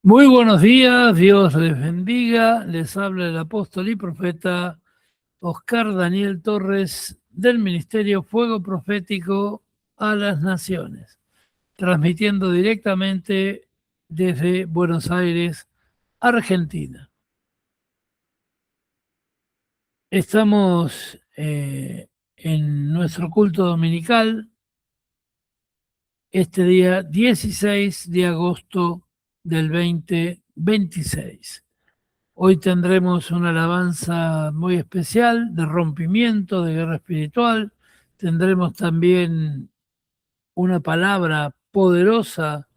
Muy buenos días, Dios les bendiga. Les habla el apóstol y profeta Oscar Daniel Torres del Ministerio Fuego Profético a las Naciones, transmitiendo directamente desde Buenos Aires, Argentina. Estamos en nuestro culto dominical este día 16 de agosto del 2026. Hoy tendremos una alabanza muy especial de rompimiento, de guerra espiritual. Tendremos también una palabra poderosa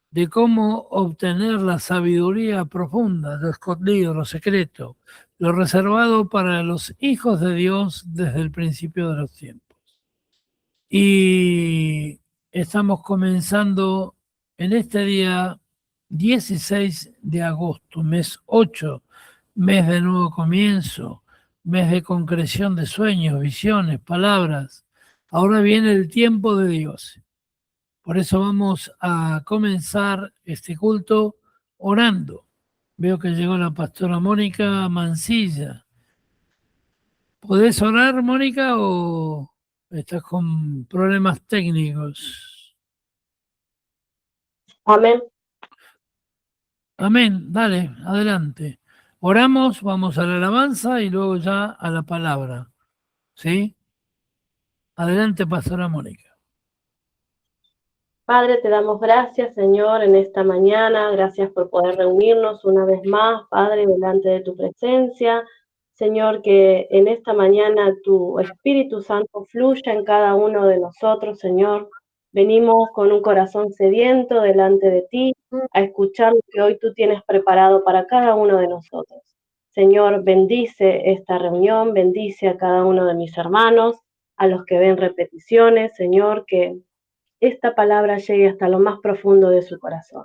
de cómo obtener la sabiduría profunda, lo escondido, lo secreto, lo reservado para los hijos de Dios desde el principio de los tiempos. Y estamos comenzando en este día 16 de agosto, mes 8, mes de nuevo comienzo, mes de concreción de sueños, visiones, palabras. Ahora viene el tiempo de Dios. Por eso vamos a comenzar este culto orando. Veo que llegó la pastora Mónica Mancilla. ¿Podés orar, Mónica, o estás con problemas técnicos? Amén. Amén, dale, adelante. Oramos, vamos a la alabanza y luego ya a la palabra. ¿Sí? Adelante, pastora Mónica. Padre, te damos gracias, Señor, en esta mañana. Gracias por poder reunirnos una vez más, Padre, delante de tu presencia. Señor, que en esta mañana tu Espíritu Santo fluya en cada uno de nosotros, Señor. Venimos con un corazón sediento delante de ti a escuchar lo que hoy tú tienes preparado para cada uno de nosotros. Señor, bendice esta reunión, bendice a cada uno de mis hermanos, a los que ven repeticiones, Señor, que esta palabra llegue hasta lo más profundo de su corazón.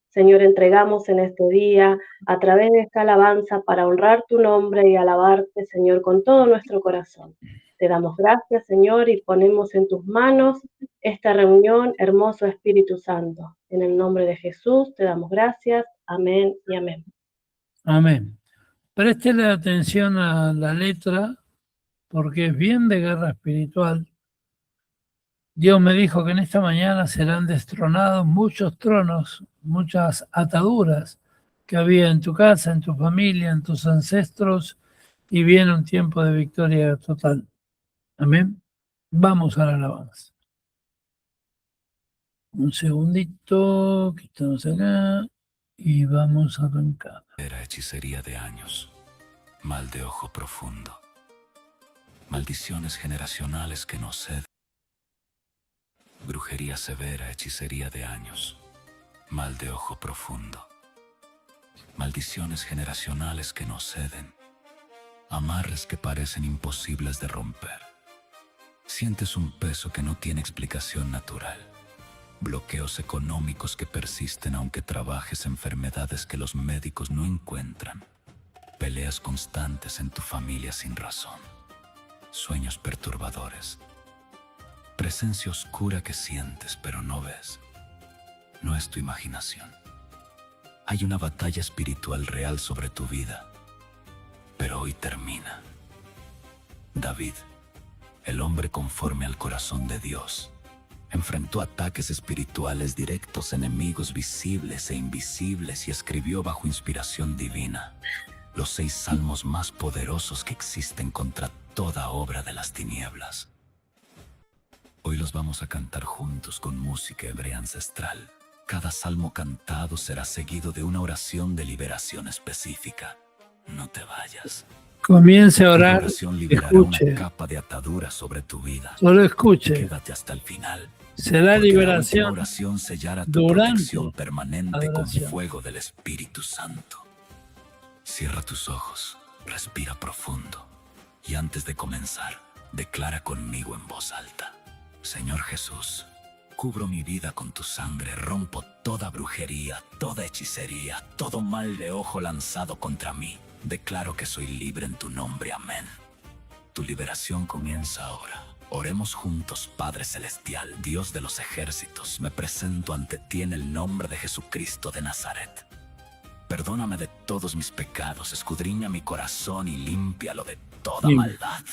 Señor, entregamos en este día a través de esta alabanza para honrar tu nombre y alabarte, Señor, con todo nuestro corazón. Te damos gracias, Señor, y ponemos en tus manos esta reunión, hermoso Espíritu Santo. En el nombre de Jesús te damos gracias. Amén y amén. Amén. Préstele atención a la letra porque es bien de guerra espiritual. Dios me dijo que en esta mañana serán destronados muchos tronos, muchas ataduras que había en tu casa, en tu familia, en tus ancestros, y viene un tiempo de victoria total. Amén. Vamos a la alabanza. Un segundito, que estamos acá, y vamos a arrancar. Era hechicería de años, mal de ojo profundo, maldiciones generacionales que no ceden. Brujería severa, hechicería de años, mal de ojo profundo, maldiciones generacionales que no ceden, amarres que parecen imposibles de romper. Sientes un peso que no tiene explicación natural, bloqueos económicos que persisten aunque trabajes enfermedades que los médicos no encuentran, peleas constantes en tu familia sin razón, sueños perturbadores, presencia oscura que sientes pero no ves. No es tu imaginación. Hay una batalla espiritual real sobre tu vida, pero hoy termina. David, el hombre conforme al corazón de Dios, enfrentó ataques espirituales directos, enemigos visibles e invisibles, y escribió bajo inspiración divina los 6 salmos más poderosos que existen contra toda obra de las tinieblas. Hoy los vamos a cantar juntos con música hebrea ancestral. Cada salmo cantado será seguido de una oración de liberación específica. No te vayas. Comience a orar, La oración liberará escuche. una capa de atadura sobre tu vida. Solo escuche. Quédate hasta el final. Será Porque liberación la última oración sellará tu durante protección permanente con adoración. fuego del Espíritu Santo. Cierra tus ojos, respira profundo y antes de comenzar, declara conmigo en voz alta: Señor Jesús, cubro mi vida con tu sangre, rompo toda brujería, toda hechicería, todo mal de ojo lanzado contra mí. Declaro que soy libre en tu nombre, amén. Tu liberación comienza ahora. Oremos juntos, Padre Celestial, Dios de los ejércitos. Me presento ante ti en el nombre de Jesucristo de Nazaret. Perdóname de todos mis pecados, escudriña mi corazón y límpialo de toda Sí. maldad.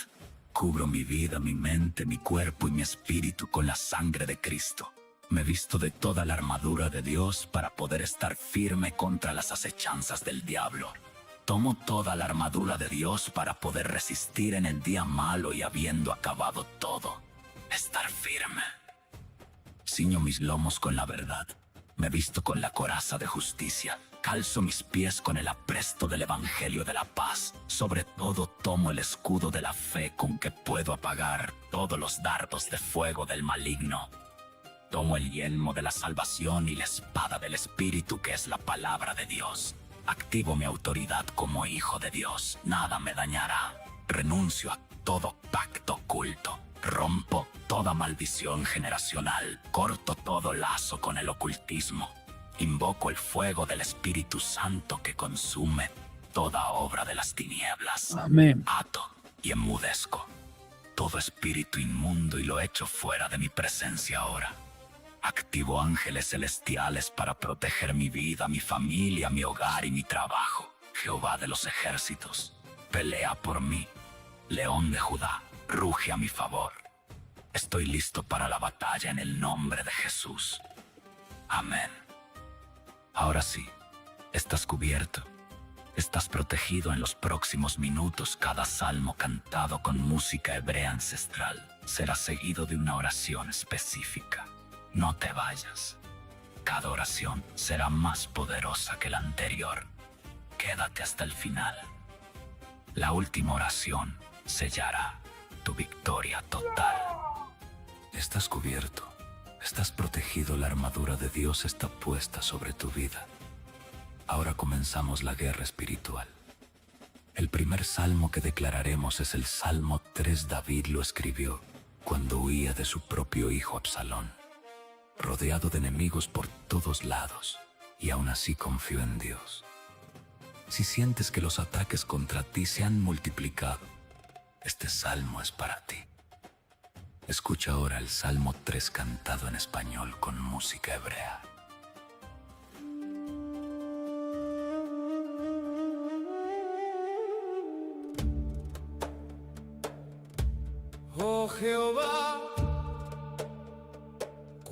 Cubro mi vida, mi mente, mi cuerpo y mi espíritu con la sangre de Cristo. Me visto de toda la armadura de Dios para poder estar firme contra las acechanzas del diablo. Tomo toda la armadura de Dios para poder resistir en el día malo y habiendo acabado todo, estar firme. Ciño mis lomos con la verdad. Me visto con la coraza de justicia. Calzo mis pies con el apresto del Evangelio de la paz. Sobre todo tomo el escudo de la fe con que puedo apagar todos los dardos de fuego del maligno. Tomo el yelmo de la salvación y la espada del Espíritu, que es la palabra de Dios. Activo mi autoridad como hijo de Dios. Nada me dañará. Renuncio a todo pacto oculto. Rompo toda maldición generacional. Corto todo lazo con el ocultismo. Invoco el fuego del Espíritu Santo que consume toda obra de las tinieblas. Amén. Ato y enmudezco todo espíritu inmundo y lo echo fuera de mi presencia ahora. Activo ángeles celestiales para proteger mi vida, mi familia, mi hogar y mi trabajo. Jehová de los ejércitos, pelea por mí. León de Judá, ruge a mi favor. Estoy listo para la batalla en el nombre de Jesús. Amén. Ahora sí, estás cubierto. Estás protegido en los próximos minutos. Cada salmo cantado con música hebrea ancestral será seguido de una oración específica. No te vayas. Cada oración será más poderosa que la anterior. Quédate hasta el final. La última oración sellará tu victoria total. Estás cubierto. Estás protegido. La armadura de Dios está puesta sobre tu vida. Ahora comenzamos la guerra espiritual. El primer salmo que declararemos es el Salmo 3. David lo escribió cuando huía de su propio hijo Absalón, rodeado de enemigos por todos lados, y aún así confió en Dios. Si sientes que los ataques contra ti se han multiplicado, este salmo es para ti. Escucha ahora el Salmo 3 cantado en español con música hebrea. Oh Jehová,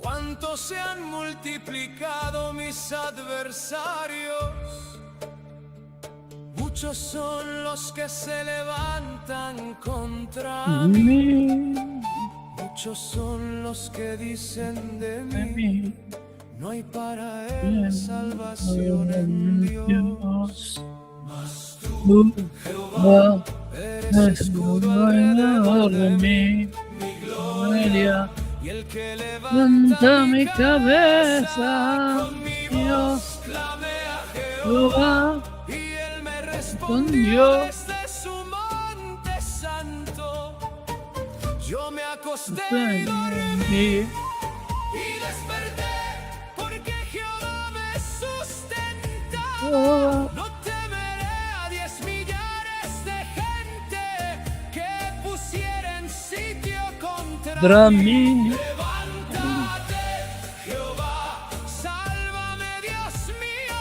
cuánto se han multiplicado mis adversarios. Muchos son los que se levantan contra mí. Amén. Muchos son los que dicen de mí, Amén. no hay para él salvación en Dios. Mas tú, Jehová, eres escudo alrededor de mí, mi gloria, y el que levanta mi cabeza. Con mi voz clamé a Jehová, y él me respondió desde su monte santo. Yo me acosté y dormí y desperté, porque Jehová me sustenta. No temeré a 10 millares de gente que pusiera en sitio contra mí. Levántate, Jehová, sálvame, Dios mío,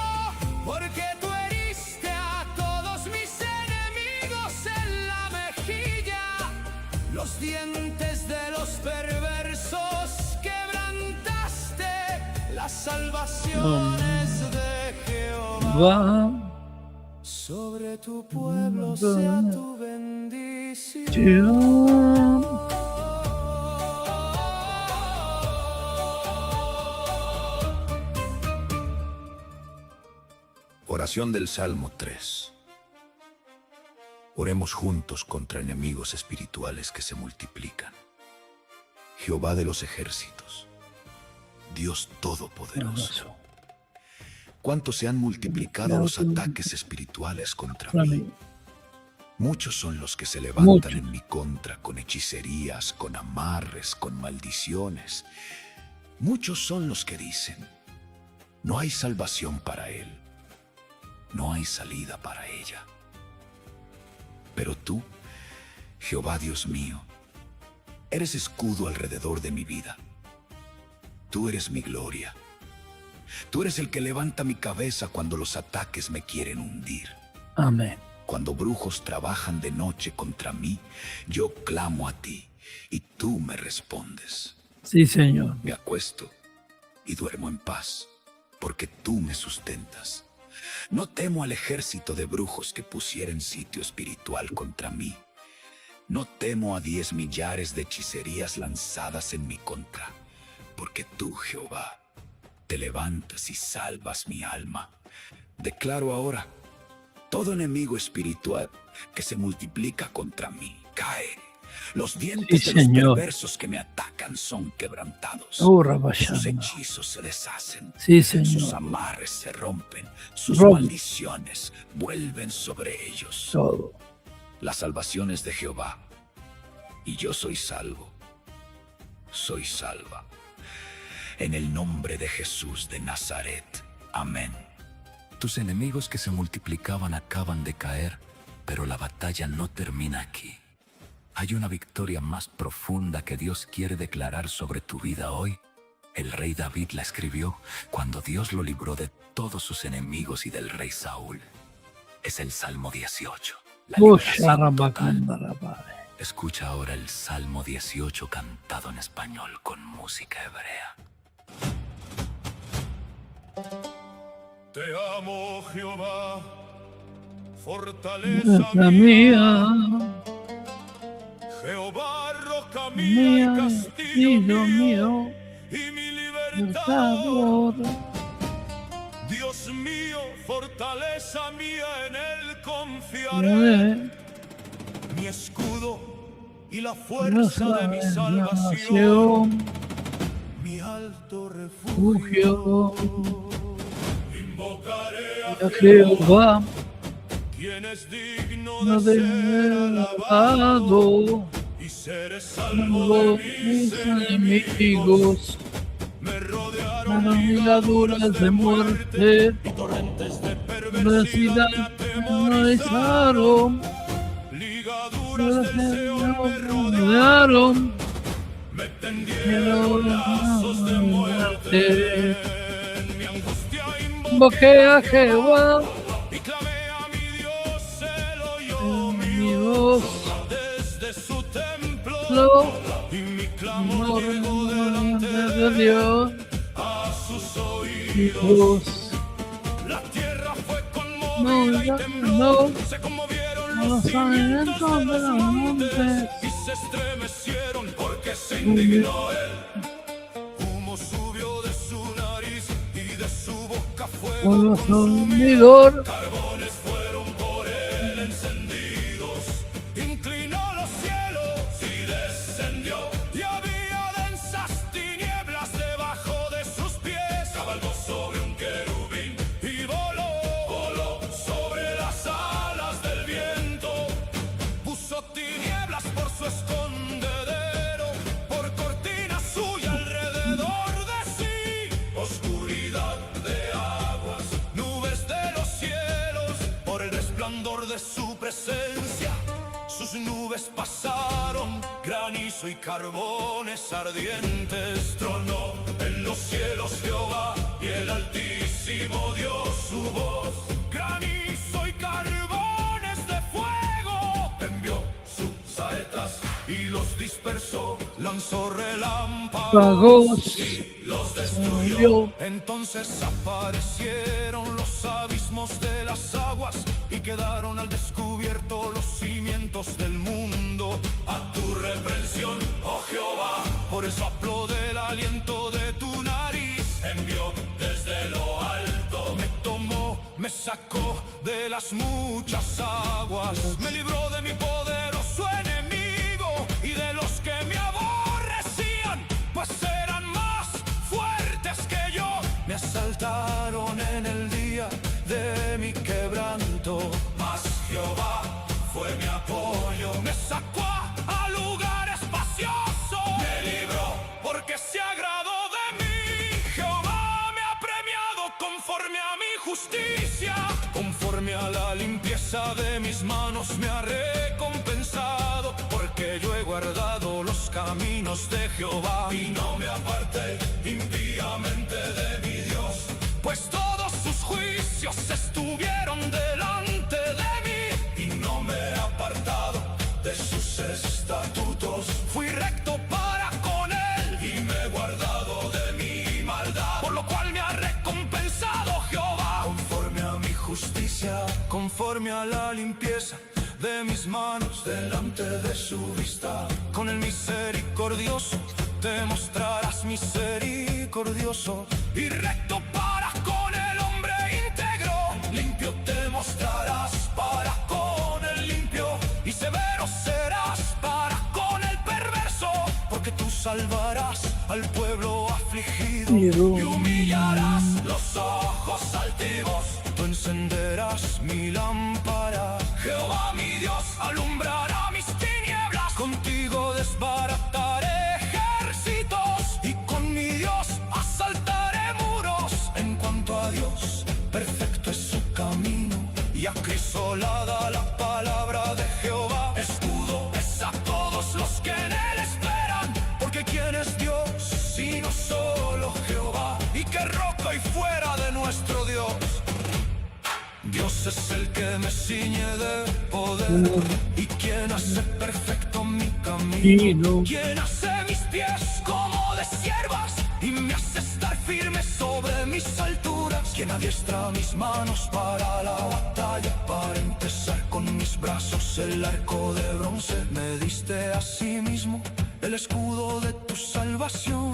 porque tú heriste a todos mis enemigos en la mejilla. Los dientes de los perversos quebrantaste. La salvación es de Jehová. Sobre tu pueblo sea tu bendición. Oración del Salmo 3. Oremos juntos contra enemigos espirituales que se multiplican. Jehová de los ejércitos, Dios Todopoderoso, cuánto se han multiplicado los ataques espirituales contra mí. Muchos son los que se levantan en mi contra con hechicerías, con amarres, con maldiciones. Muchos son los que dicen, no hay salvación para él, no hay salida para ella. Pero tú, Jehová Dios mío, eres escudo alrededor de mi vida. Tú eres mi gloria, Tú eres el que levanta mi cabeza cuando los ataques me quieren hundir. Amén. Cuando brujos trabajan de noche contra mí, yo clamo a ti y tú me respondes. Sí, Señor. Me acuesto y duermo en paz, porque tú me sustentas. No temo al ejército de brujos que pusieren sitio espiritual contra mí. No temo a 10 millares de hechicerías lanzadas en mi contra, porque tú, Jehová, te levantas y salvas mi alma. Declaro ahora, todo enemigo espiritual que se multiplica contra mí cae. Los dientes Sí, de los Señor. perversos que me atacan son quebrantados. Oh, Sus Rabashana. hechizos se deshacen. Sí, Sus Señor. amarres se rompen. Sus Rompe. maldiciones vuelven sobre ellos. Todo. La salvación es de Jehová, y yo soy salvo. Soy salva. En el nombre de Jesús de Nazaret. Amén. Tus enemigos que se multiplicaban acaban de caer, pero la batalla no termina aquí. Hay una victoria más profunda que Dios quiere declarar sobre tu vida hoy. El rey David la escribió cuando Dios lo libró de todos sus enemigos y del rey Saúl. Es el Salmo 18. La liberación total. Escucha ahora el Salmo 18 cantado en español con música hebrea. Te amo, Jehová, fortaleza La mía. mía, Jehová, roca mía y mía, castillo Dios mío, mío, y mi libertador. Dios mío, fortaleza mía, en él confiaré. Mi escudo y la fuerza de mi salvación, mi alto refugio. Invocaré a Jehová, quien es digno no de de ser alabado, y seré salvo de mis enemigos. Me rodearon ligaduras de muerte, y torrentes de perversidad perversidad me atemorizaron, atemorizaron. Ligaduras del Seol me rodearon, rodearon, me tendieron lazos de muerte. En mi angustia invoqué a Jehová, y clamé a mi Dios, él oyó mi mi voz, desde su templo, y mi clamor llegó delante de Dios, a sus mi oídos. voz, La tierra fue conmovida y tembló, no, se conmovieron los los cimientos cimientos de de los los montes montes, y se estremecieron porque se indignó él. Humo subió de su nariz y de su boca fuego fuego consumidor. consumidor, Carbones fueron por él encendidos. Inclinó los cielos y descendió, y había densas tinieblas debajo de sus pies. Cabalgó sobre un querubín y voló sobre las alas del viento. Puso tinieblas por su escondedero, por cortina suya alrededor de sí. Oscuridad de aguas, nubes de los cielos, por el resplandor de su presencia. Sus nubes pasaron, granizo y carbones ardientes. Tronó en los cielos Jehová, y el Altísimo dio su voz. Granizo y carbones de fuego, envió sus saetas y los dispersó. Lanzó relámpagos pagos, y los destruyó. murió, Entonces aparecieron los abismos de las aguas, y quedaron al descubierto los cimientos del mundo. A tu reprensión, oh Jehová, por el soplo del aliento de tu nariz, envió desde lo alto. Me tomó, me sacó de las muchas aguas, me libró de mi poderoso enemigo y de los que me aborrecían, pues eran más fuertes que yo. Me asaltaron en el día de mi quebranto, mas Jehová fue mi apoyo. Me sacó a lugar espacioso, me libró porque se agradó de mí. Jehová me ha premiado conforme a mi justicia, conforme a la limpieza de mis manos me ha recompensado, porque yo he guardado los caminos de Jehová y no me aparté impíamente de mi Dios. pues todos sus juicios estuvieron delante de mí, y no me he apartado de sus estatutos. Fui recto para con él, y me he guardado de mi maldad, por lo cual me ha recompensado Jehová, conforme a mi justicia, conforme a la limpieza de mis manos, delante de su vista. Con el misericordioso te mostrarás misericordioso, y recto para con el hombre íntegro. Limpio te mostrarás para con el limpio, y severo serás para con el perverso, porque tú salvarás al pueblo afligido y humillarás los ojos altivos. Tú encenderás mi lámpara, Jehová mi Dios alumbrará mis tinieblas. Contigo desbarataré ejércitos, y con mi Dios asaltaré muros. En cuanto a Dios, perfecto es su camino, y acrisolada la palabra de Jehová. Escudo es a todos los que en él esperan, porque ¿quién es Dios sino solo Jehová? Y qué roca y fuera de nuestro Dios. Dios es el que me ciñe de poder, y quien hace perfecto mi camino, quien hace mis pies como de siervas, y me hace estar firme sobre mis alturas, quien adiestra mis manos para la batalla, para empezar con mis brazos el arco de bronce. Me diste a sí mismo el escudo de tu salvación,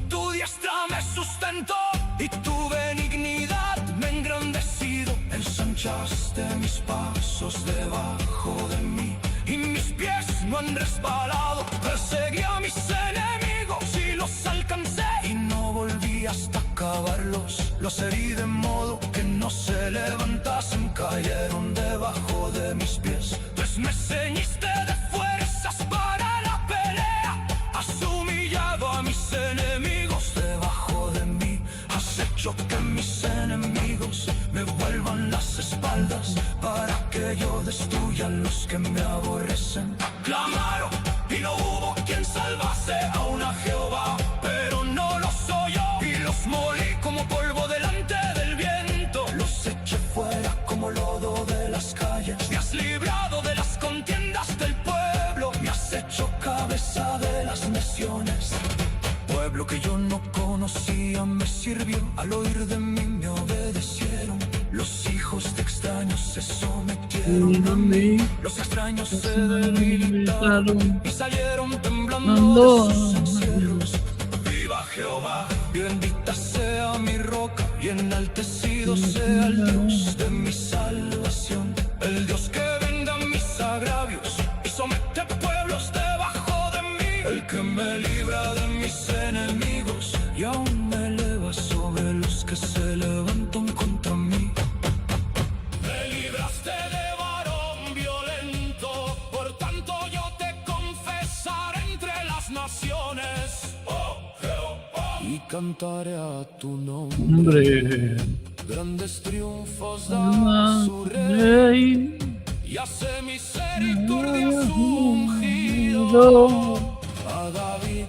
tu diestra me sustentó, y tu benignidad me ha engrandecido. Ensanchaste mis pasos debajo de mí, y mis pies no han resbalado. Perseguí a mis enemigos y los alcancé, y no volví hasta acabarlos. Los herí de modo que no se levantasen, cayeron debajo de mis pies. Pues me ceñiste de fuerzas para la pelea, has humillado a mis enemigos debajo de mí. Has hecho que mis enemigos me vuelvan las espaldas, para que yo destruya a los que me aborrecen. Clamaron y no hubo quien salvase, aún a Jehová, pero no lo soy yo, y los molí como polvo delante del viento. Los eché fuera como lodo de las calles. Me has librado de las contiendas del pueblo, me has hecho cabeza de las naciones. Pueblo que yo no conocía me sirvió, al oír de mí me obedecieron. Los hijos de extraños se sometieron a mí, los extraños se debilitaron y salieron temblando de sus encierros. Viva Jehová, y bendita sea mi roca, y enaltecido sea el Dios de mi salvación. El Dios que venga mis agravios y somete pueblos debajo de mí. El que me libra de mis enemigos y aún me eleva sobre los que se levantan contra mí. Me libraste de varón violento, por tanto yo te confesaré entre las naciones. Oh Jehová, y cantaré a tu nombre. Grandes triunfos da su rey, y hace misericordia a su ungido, a David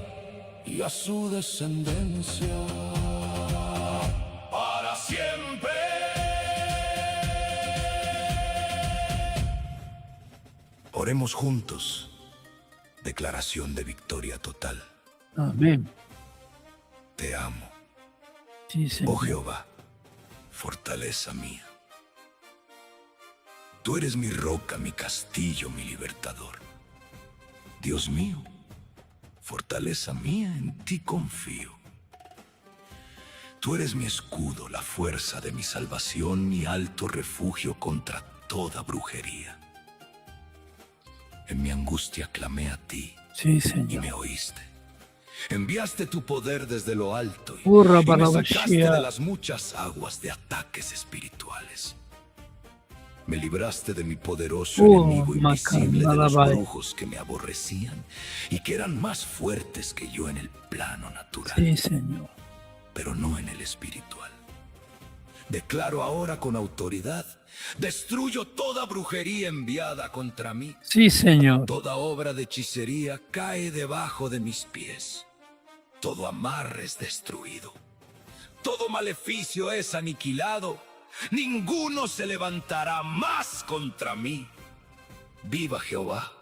y a su descendencia para siempre. Oremos juntos. Declaración de victoria total. Amén. Te amo, Sí, oh Señor. Jehová, fortaleza mía. Tú eres mi roca, mi castillo, mi libertador. Dios mío, fortaleza mía, en ti confío. Tú eres mi escudo, la fuerza de mi salvación, mi alto refugio contra toda brujería. En mi angustia clamé a ti Sí, y Señor. me oíste. Enviaste tu poder desde lo alto Hurra y me para sacaste Mashiach. de las muchas aguas de ataques espirituales. Me libraste de mi poderoso enemigo invisible, de los Macarnalabai. brujos que me aborrecían y que eran más fuertes que yo en el plano natural, Sí, Señor. pero no en el espiritual. Declaro ahora con autoridad: destruyo toda brujería enviada contra mí. Sí, Señor. Toda obra de hechicería cae debajo de mis pies. Todo amarre es destruido. todo maleficio es aniquilado. Ninguno se levantará más contra mí. Viva Jehová,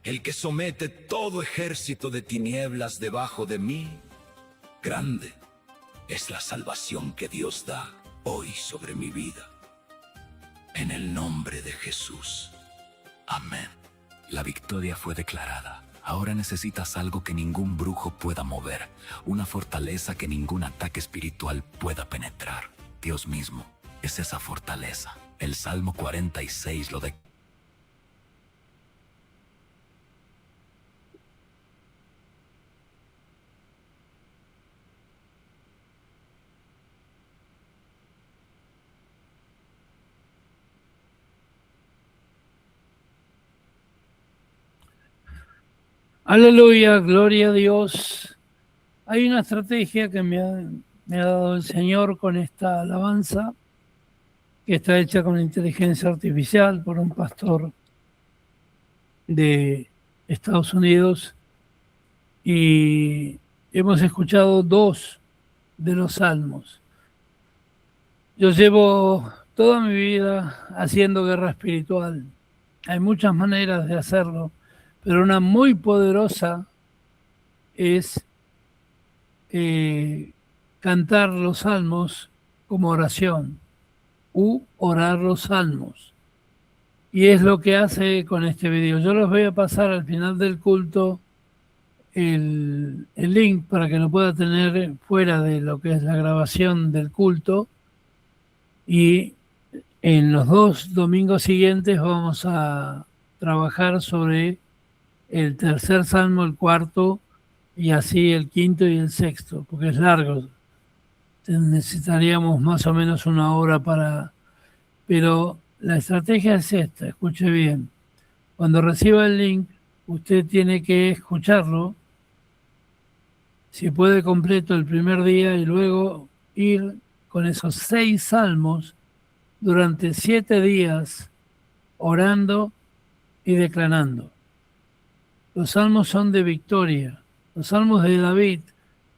el que somete todo ejército de tinieblas debajo de mí. Grande es la salvación que Dios da hoy sobre mi vida. En el nombre de Jesús. Amén. La victoria fue declarada. Ahora necesitas algo que ningún brujo pueda mover, una fortaleza que ningún ataque espiritual pueda penetrar. Dios mismo es esa fortaleza. El Salmo 46 lo declara. Aleluya, gloria a Dios. Hay una estrategia que me ha dado el Señor con esta alabanza, que está hecha con inteligencia artificial por un pastor de Estados Unidos, y hemos escuchado 2 de los salmos. Yo llevo toda mi vida haciendo guerra espiritual. Hay muchas maneras de hacerlo, pero una muy poderosa es cantar los salmos como oración u orar los salmos. Y es lo que hace con este video. Yo les voy a pasar al final del culto el link para que lo pueda tener fuera de lo que es la grabación del culto. Y en los 2 domingos siguientes vamos a trabajar sobre el tercer salmo, el cuarto, y así el quinto y el sexto, porque es largo. Necesitaríamos más o menos 1 hora para... Pero la estrategia es esta, escuche bien. Cuando reciba el link, usted tiene que escucharlo, si puede completo el primer día, y luego ir con esos 6 salmos durante 7 días, orando y declarando. Los salmos son de victoria. Los salmos de David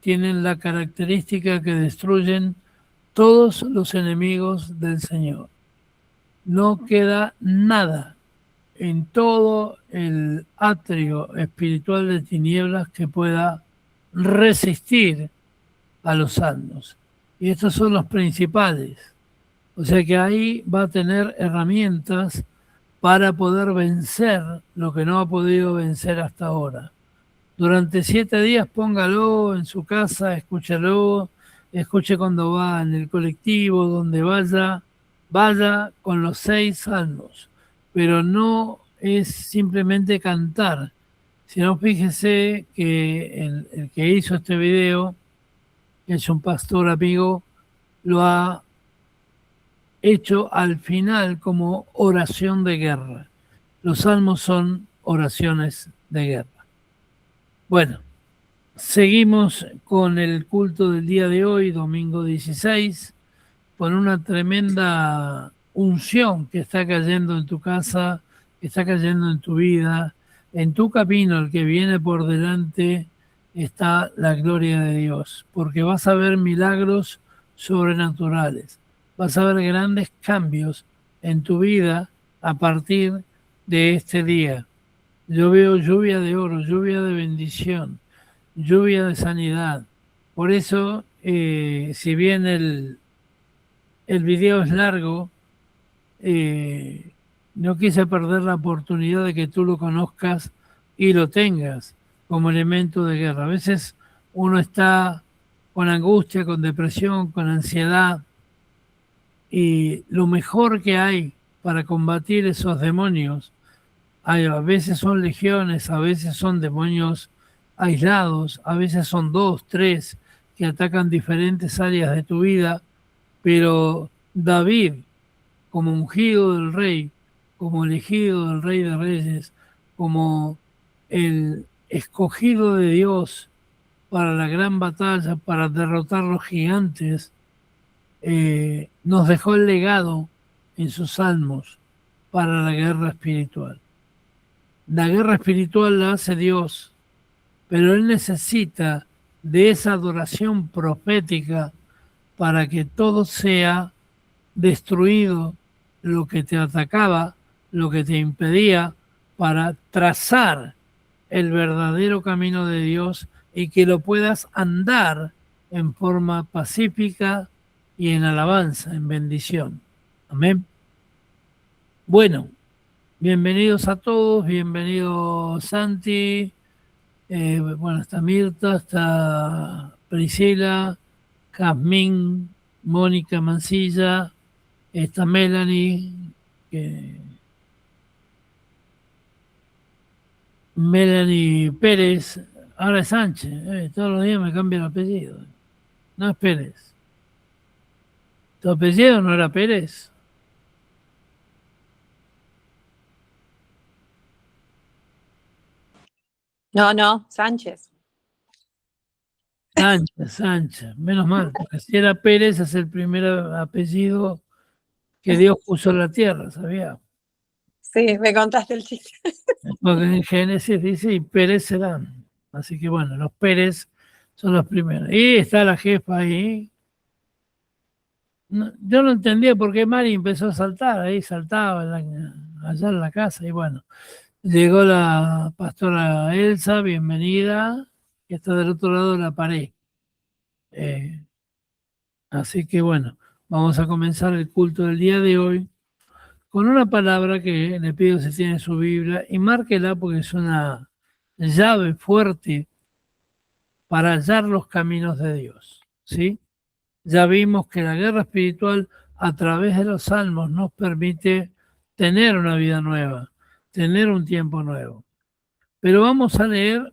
tienen la característica que destruyen todos los enemigos del Señor. No queda nada en todo el atrio espiritual de tinieblas que pueda resistir a los salmos. Y estos son los principales. O sea que ahí va a tener herramientas para poder vencer lo que no ha podido vencer hasta ahora. Durante 7 días póngalo en su casa, escúchalo, escuche cuando va en el colectivo, donde vaya con los 6 salmos. Pero no es simplemente cantar, sino fíjese que el que hizo este video, que es un pastor amigo, lo ha hecho al final como oración de guerra. Los salmos son oraciones de guerra. Bueno, seguimos con el culto del día de hoy, domingo 16, con una tremenda unción que está cayendo en tu casa, que está cayendo en tu vida. En tu camino, el que viene por delante, está la gloria de Dios, porque vas a ver milagros sobrenaturales. Vas a ver grandes cambios en tu vida a partir de este día. Yo veo lluvia de oro, lluvia de bendición, lluvia de sanidad. Por eso, si bien el video es largo, no quise perder la oportunidad de que tú lo conozcas y lo tengas como elemento de guerra. A veces uno está con angustia, con depresión, con ansiedad, y lo mejor que hay para combatir esos demonios, a veces son legiones, a veces son demonios aislados, a veces son 2, 3 que atacan diferentes áreas de tu vida, pero David, como ungido del rey, como elegido del Rey de Reyes, como el escogido de Dios para la gran batalla, para derrotar los gigantes, nos dejó el legado en sus salmos para la guerra espiritual. La guerra espiritual la hace Dios, pero Él necesita de esa adoración profética para que todo sea destruido, lo que te atacaba, lo que te impedía, para trazar el verdadero camino de Dios y que lo puedas andar en forma pacífica y en alabanza, en bendición. Amén. Bueno, bienvenidos a todos, bienvenido Santi, bueno, está Mirta, está Priscila, Jazmín, Mónica Mancilla, está Melanie, Melanie Pérez, ahora es Sánchez, todos los días me cambia el apellido. No es Pérez. ¿Tu apellido no era Pérez? No, Sánchez. Sánchez, menos mal, porque si era Pérez es el primer apellido que Dios puso en la tierra, ¿sabía? Sí, me contaste el chiste. Porque en Génesis dice, y Pérez serán. Así que bueno, los Pérez son los primeros. Y está la jefa ahí. No, yo no entendía por qué Mari empezó a saltar, ahí saltaba allá en la casa, y bueno, llegó la pastora Elsa, bienvenida, que está del otro lado de la pared. Así que bueno, vamos a comenzar el culto del día de hoy con una palabra que le pido si tiene su Biblia y márquela porque es una llave fuerte para hallar los caminos de Dios, ¿sí? Ya vimos que la guerra espiritual a través de los salmos nos permite tener una vida nueva, tener un tiempo nuevo. Pero vamos a leer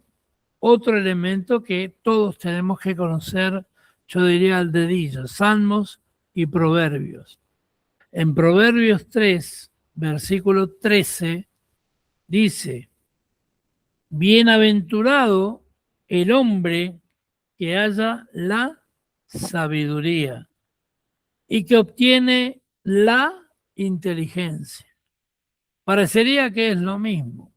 otro elemento que todos tenemos que conocer, yo diría al dedillo, Salmos y Proverbios. En Proverbios 3, versículo 13, dice, bienaventurado el hombre que haya la sabiduría y que obtiene la inteligencia. Parecería que es lo mismo,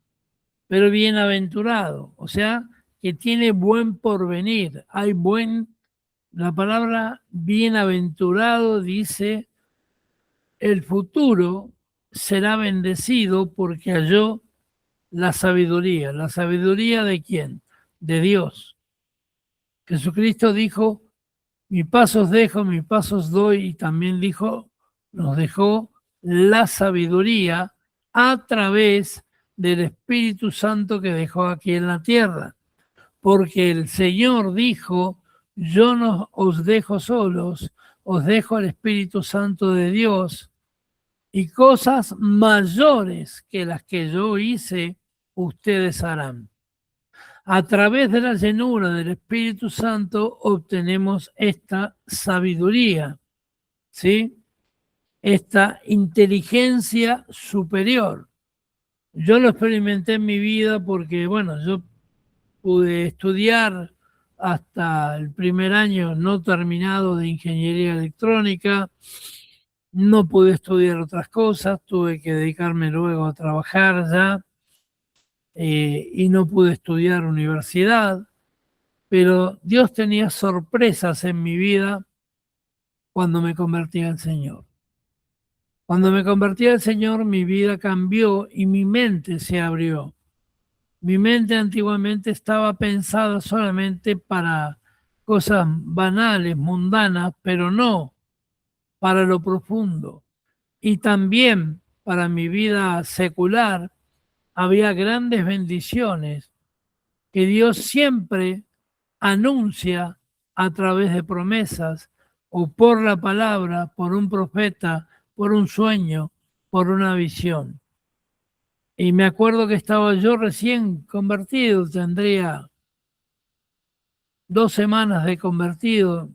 pero bienaventurado, o sea, que tiene buen porvenir, hay la palabra bienaventurado dice, el futuro será bendecido porque halló la sabiduría. ¿La sabiduría de quién? De Dios. Jesucristo dijo, mis pasos dejo, mis pasos doy, y también dijo, nos dejó la sabiduría a través del Espíritu Santo que dejó aquí en la tierra. Porque el Señor dijo, yo no os dejo solos, os dejo el Espíritu Santo de Dios, y cosas mayores que las que yo hice, ustedes harán. A través de la llenura del Espíritu Santo obtenemos esta sabiduría, ¿sí? Esta inteligencia superior. Yo lo experimenté en mi vida porque, bueno, yo pude estudiar hasta el primer año no terminado de ingeniería electrónica, no pude estudiar otras cosas, tuve que dedicarme luego a trabajar ya y no pude estudiar universidad, pero Dios tenía sorpresas en mi vida cuando me convertí al Señor. Cuando me convertí al Señor, mi vida cambió y mi mente se abrió. Mi mente antiguamente estaba pensada solamente para cosas banales, mundanas, pero no para lo profundo. Y también para mi vida secular había grandes bendiciones que Dios siempre anuncia a través de promesas o por la palabra, por un profeta, por un sueño, por una visión. Y me acuerdo que estaba yo recién convertido, tendría 2 semanas de convertido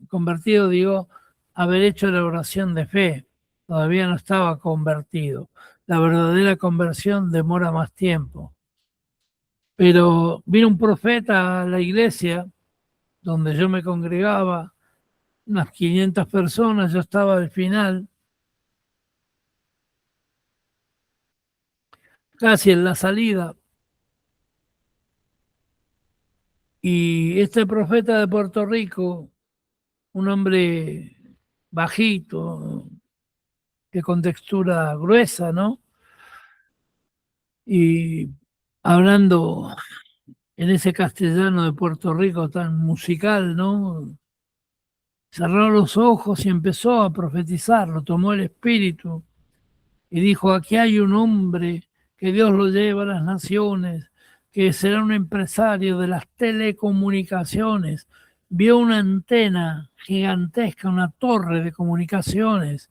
digo, haber hecho la oración de fe, todavía no estaba convertido. La verdadera conversión demora más tiempo. Pero vino un profeta a la iglesia donde yo me congregaba, unas 500 personas, yo estaba al final, casi en la salida. Y este profeta de Puerto Rico, un hombre bajito, que con textura gruesa, ¿no? Y hablando en ese castellano de Puerto Rico tan musical, ¿no? Cerró los ojos y empezó a profetizar, lo tomó el espíritu y dijo, aquí hay un hombre que Dios lo lleva a las naciones, que será un empresario de las telecomunicaciones. Vio una antena gigantesca, una torre de comunicaciones,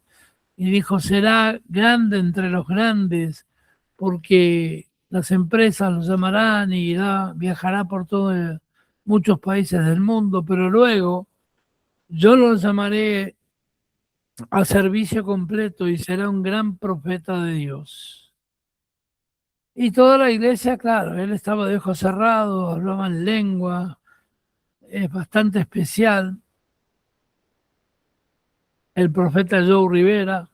y dijo, será grande entre los grandes, porque las empresas lo llamarán y viajará por todos muchos países del mundo, pero luego yo lo llamaré a servicio completo y será un gran profeta de Dios. Y toda la iglesia, claro, él estaba de ojos cerrados, hablaba en lengua, es bastante especial. El profeta Joe Rivera.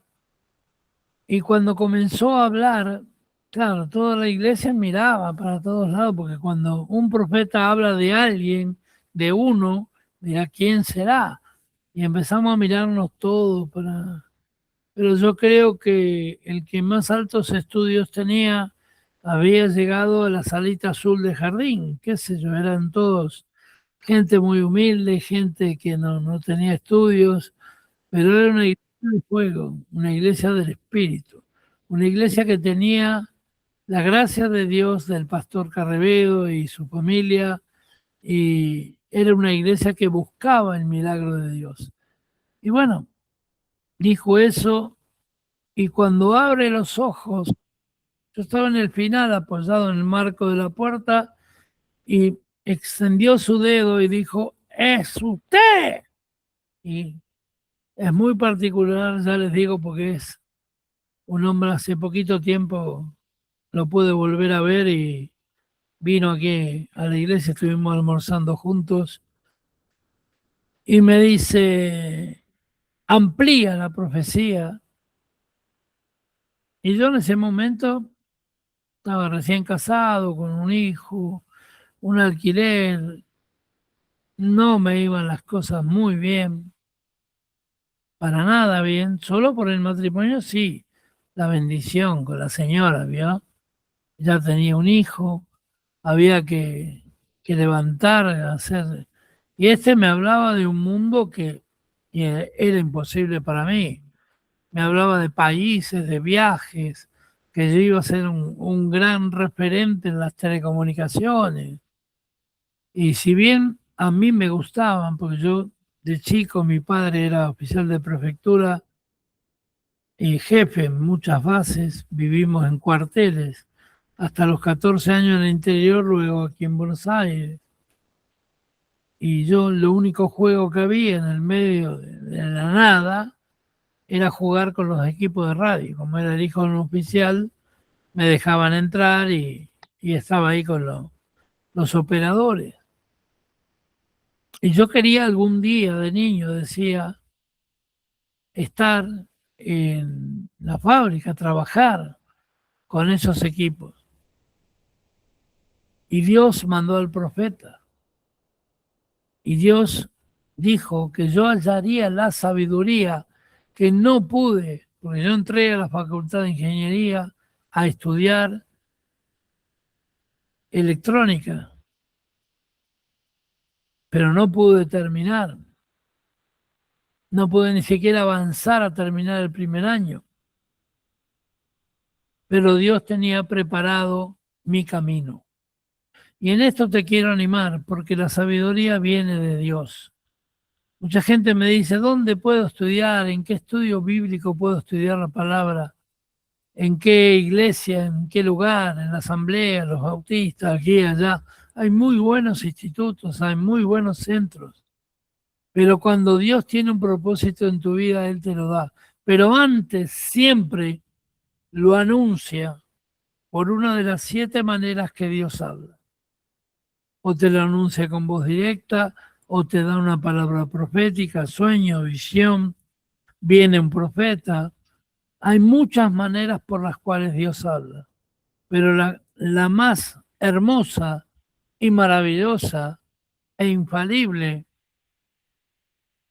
Y cuando comenzó a hablar, claro, toda la iglesia miraba para todos lados, porque cuando un profeta habla de alguien, de uno, dirá, ¿quién será? Y empezamos a mirarnos todos para... Pero yo creo que el que más altos estudios tenía había llegado a la salita azul de jardín, qué sé yo, eran todos gente muy humilde, gente que no tenía estudios, pero era una iglesia de fuego, una iglesia del Espíritu, una iglesia que tenía la gracia de Dios del pastor Carrevedo y su familia, y era una iglesia que buscaba el milagro de Dios. Y bueno, dijo eso, y cuando abre los ojos, yo estaba en el final apoyado en el marco de la puerta y extendió su dedo y dijo, ¡es usted! Y es muy particular, ya les digo, porque es un hombre hace poquito tiempo, lo pude volver a ver y vino aquí a la iglesia, estuvimos almorzando juntos y me dice, amplía la profecía. Y yo en ese momento estaba recién casado, con un hijo, un alquiler, no me iban las cosas muy bien, para nada bien, solo por el matrimonio sí, la bendición con la señora, ¿vio? Ya tenía un hijo, había que levantar, hacer... Y este me hablaba de un mundo que era imposible para mí. Me hablaba de países, de viajes, que yo iba a ser un gran referente en las telecomunicaciones. Y si bien a mí me gustaban, porque yo de chico mi padre era oficial de prefectura y jefe en muchas bases, vivimos en cuarteles, hasta los 14 años en el interior, luego aquí en Buenos Aires. Y yo lo único juego que había en el medio de la nada era jugar con los equipos de radio. Como era el hijo de un oficial, me dejaban entrar y estaba ahí con los operadores. Y yo quería algún día de niño, decía, estar en la fábrica, trabajar con esos equipos. Y Dios mandó al profeta. Y Dios dijo que yo hallaría la sabiduría que no pude, porque yo entré a la Facultad de Ingeniería a estudiar electrónica, pero no pude terminar. No pude ni siquiera avanzar a terminar el primer año. Pero Dios tenía preparado mi camino. Y en esto te quiero animar, porque la sabiduría viene de Dios. Mucha gente me dice, ¿dónde puedo estudiar? ¿En qué estudio bíblico puedo estudiar la palabra? ¿En qué iglesia? ¿En qué lugar? ¿En la asamblea? ¿Los bautistas? Aquí y allá. Hay muy buenos institutos, hay muy buenos centros. Pero cuando Dios tiene un propósito en tu vida, Él te lo da. Pero antes siempre lo anuncia por una de las 7 maneras que Dios habla. O te lo anuncia con voz directa, o te da una palabra profética, sueño, visión, viene un profeta. Hay muchas maneras por las cuales Dios habla, pero la más hermosa y maravillosa e infalible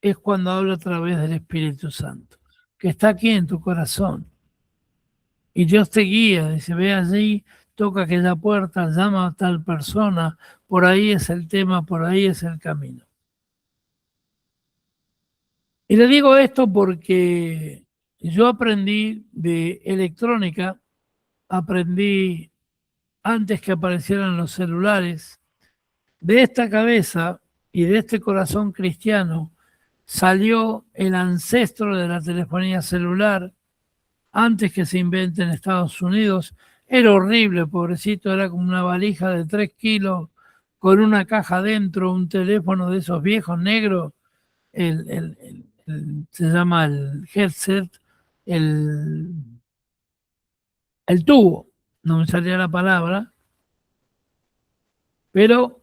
es cuando habla a través del Espíritu Santo, que está aquí en tu corazón. Y Dios te guía, dice, ve allí, toca aquella puerta, llama a tal persona, por ahí es el tema, por ahí es el camino. Y le digo esto porque yo aprendí de electrónica, aprendí antes que aparecieran los celulares. De esta cabeza y de este corazón cristiano salió el ancestro de la telefonía celular antes que se invente en Estados Unidos. Era horrible, pobrecito, era como una valija de 3 kilos con una caja dentro, un teléfono de esos viejos negros, se llama el headset, el tubo, no me salía la palabra, pero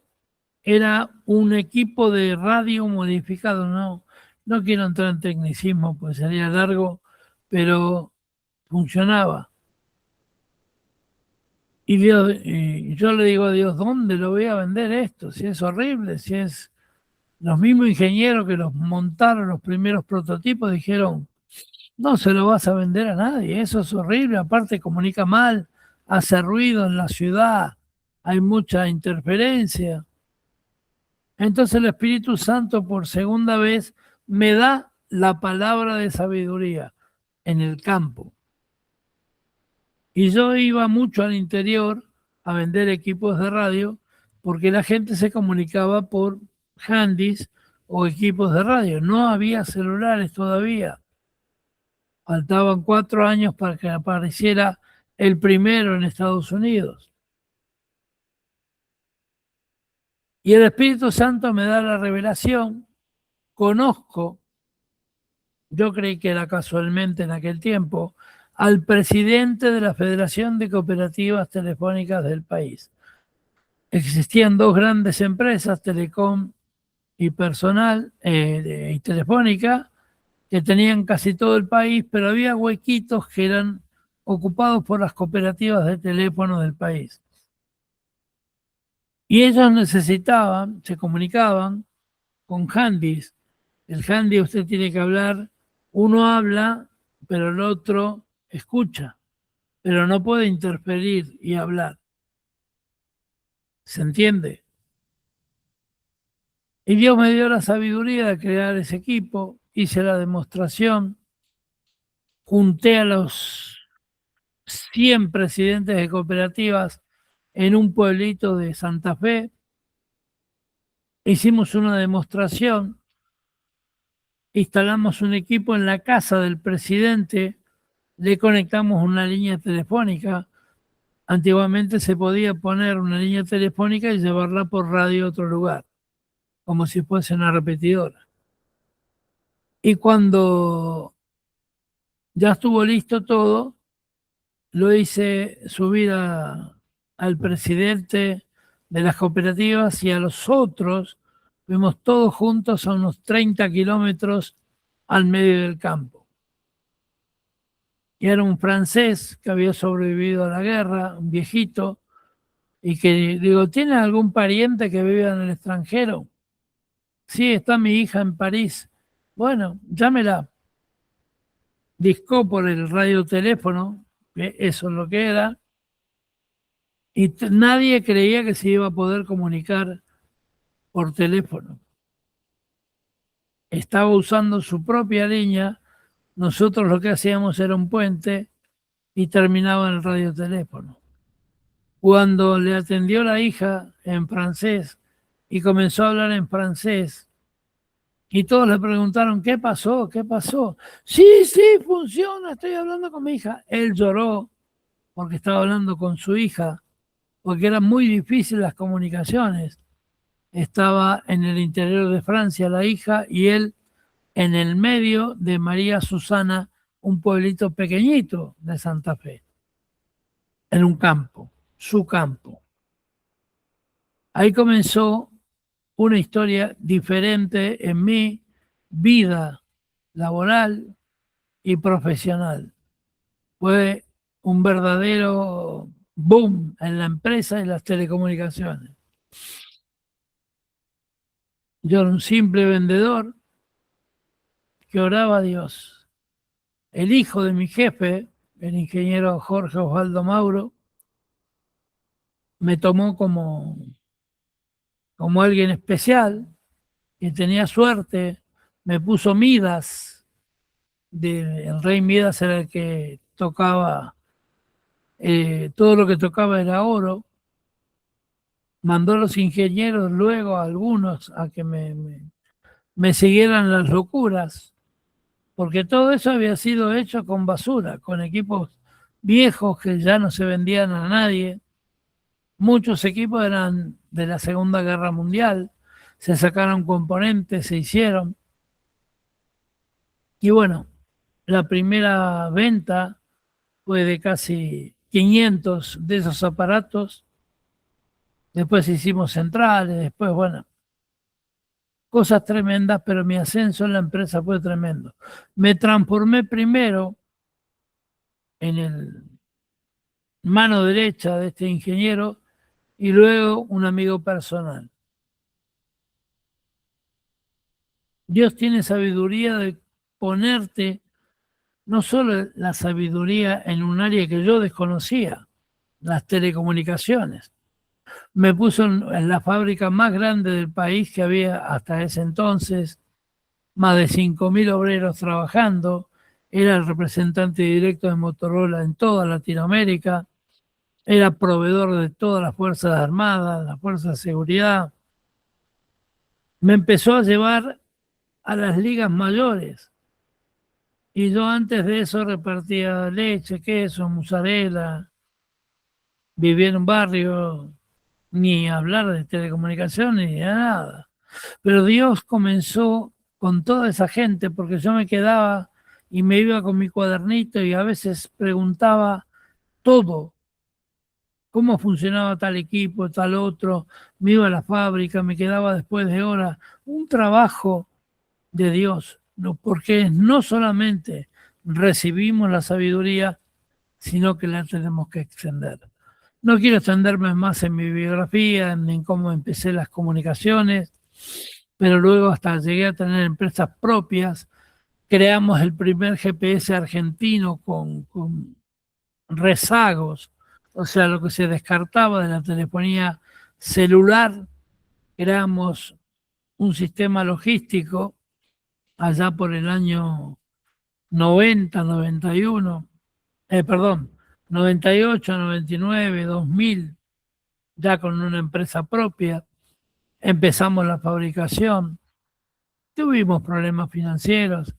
era un equipo de radio modificado. No quiero entrar en tecnicismo, pues sería largo, pero funcionaba. Y Dios, yo le digo a Dios, ¿dónde lo voy a vender esto? Si es horrible, si es... Los mismos ingenieros que los montaron los primeros prototipos dijeron, no se lo vas a vender a nadie, eso es horrible, aparte comunica mal, hace ruido en la ciudad, hay mucha interferencia. Entonces el Espíritu Santo por segunda vez me da la palabra de sabiduría en el campo. Y yo iba mucho al interior a vender equipos de radio porque la gente se comunicaba por handys o equipos de radio. No había celulares todavía. Faltaban 4 años para que apareciera el primero en Estados Unidos. Y el Espíritu Santo me da la revelación. Conozco, yo creí que era casualmente en aquel tiempo, al presidente de la Federación de Cooperativas Telefónicas del país. Existían 2 grandes empresas, Telecom y Personal, y Telefónica, que tenían casi todo el país, pero había huequitos que eran ocupados por las cooperativas de teléfono del país. Y ellos necesitaban, se comunicaban con handys. El handy usted tiene que hablar, uno habla, pero el otro escucha, pero no puede interferir y hablar. ¿Se entiende? Y Dios me dio la sabiduría de crear ese equipo, hice la demostración, junté a los 100 presidentes de cooperativas en un pueblito de Santa Fe, hicimos una demostración, instalamos un equipo en la casa del presidente, le conectamos una línea telefónica. Antiguamente se podía poner una línea telefónica y llevarla por radio a otro lugar, como si fuese una repetidora. Y cuando ya estuvo listo todo, lo hice subir al presidente de las cooperativas y a los otros, fuimos todos juntos a unos 30 kilómetros al medio del campo. Y era un francés que había sobrevivido a la guerra, un viejito, y que digo, ¿tiene algún pariente que viva en el extranjero? Sí, está mi hija en París. Bueno, llámela. Discó por el radioteléfono, que eso es lo que era, y nadie creía que se iba a poder comunicar por teléfono. Estaba usando su propia línea, nosotros lo que hacíamos era un puente y terminaba en el radioteléfono. Cuando le atendió la hija en francés y comenzó a hablar en francés, y todos le preguntaron, ¿qué pasó? ¿Qué pasó? Sí, funciona, estoy hablando con mi hija. Él lloró porque estaba hablando con su hija, porque eran muy difíciles las comunicaciones. Estaba en el interior de Francia la hija y él en el medio de María Susana, un pueblito pequeñito de Santa Fe, en un campo, su campo. Ahí comenzó una historia diferente en mi vida laboral y profesional. Fue un verdadero boom en la empresa y las telecomunicaciones. Yo era un simple vendedor que oraba a Dios. El hijo de mi jefe, el ingeniero Jorge Osvaldo Mauro, me tomó como alguien especial, que tenía suerte, me puso Midas, el rey Midas era el que tocaba, todo lo que tocaba era oro. Mandó a los ingenieros luego a algunos a que me siguieran las locuras, porque todo eso había sido hecho con basura, con equipos viejos que ya no se vendían a nadie. Muchos equipos eran de la Segunda Guerra Mundial, se sacaron componentes, se hicieron. Y bueno, la primera venta fue de casi 500 de esos aparatos. Después hicimos centrales, después, bueno, cosas tremendas, pero mi ascenso en la empresa fue tremendo. Me transformé primero en el mano derecha de este ingeniero y luego un amigo personal. Dios tiene sabiduría de ponerte, no solo la sabiduría en un área que yo desconocía, las telecomunicaciones. Me puso en la fábrica más grande del país que había hasta ese entonces, más de 5.000 obreros trabajando, era el representante directo de Motorola en toda Latinoamérica, era proveedor de todas las Fuerzas Armadas, las Fuerzas de Seguridad. Me empezó a llevar a las ligas mayores. Y yo antes de eso repartía leche, queso, mozzarella, vivía en un barrio, ni hablar de telecomunicaciones ni de nada. Pero Dios comenzó con toda esa gente, porque yo me quedaba y me iba con mi cuadernito y a veces preguntaba todo, cómo funcionaba tal equipo, tal otro, me iba a la fábrica, me quedaba después de horas, un trabajo de Dios, porque no solamente recibimos la sabiduría, sino que la tenemos que extender. No quiero extenderme más en mi biografía, en cómo empecé las comunicaciones, pero luego hasta llegué a tener empresas propias. Creamos el primer GPS argentino con rezagos, o sea, lo que se descartaba de la telefonía celular. Creamos un sistema logístico allá por el año 90, 91, 98, 99, 2000, ya con una empresa propia. Empezamos la fabricación. Tuvimos problemas financieros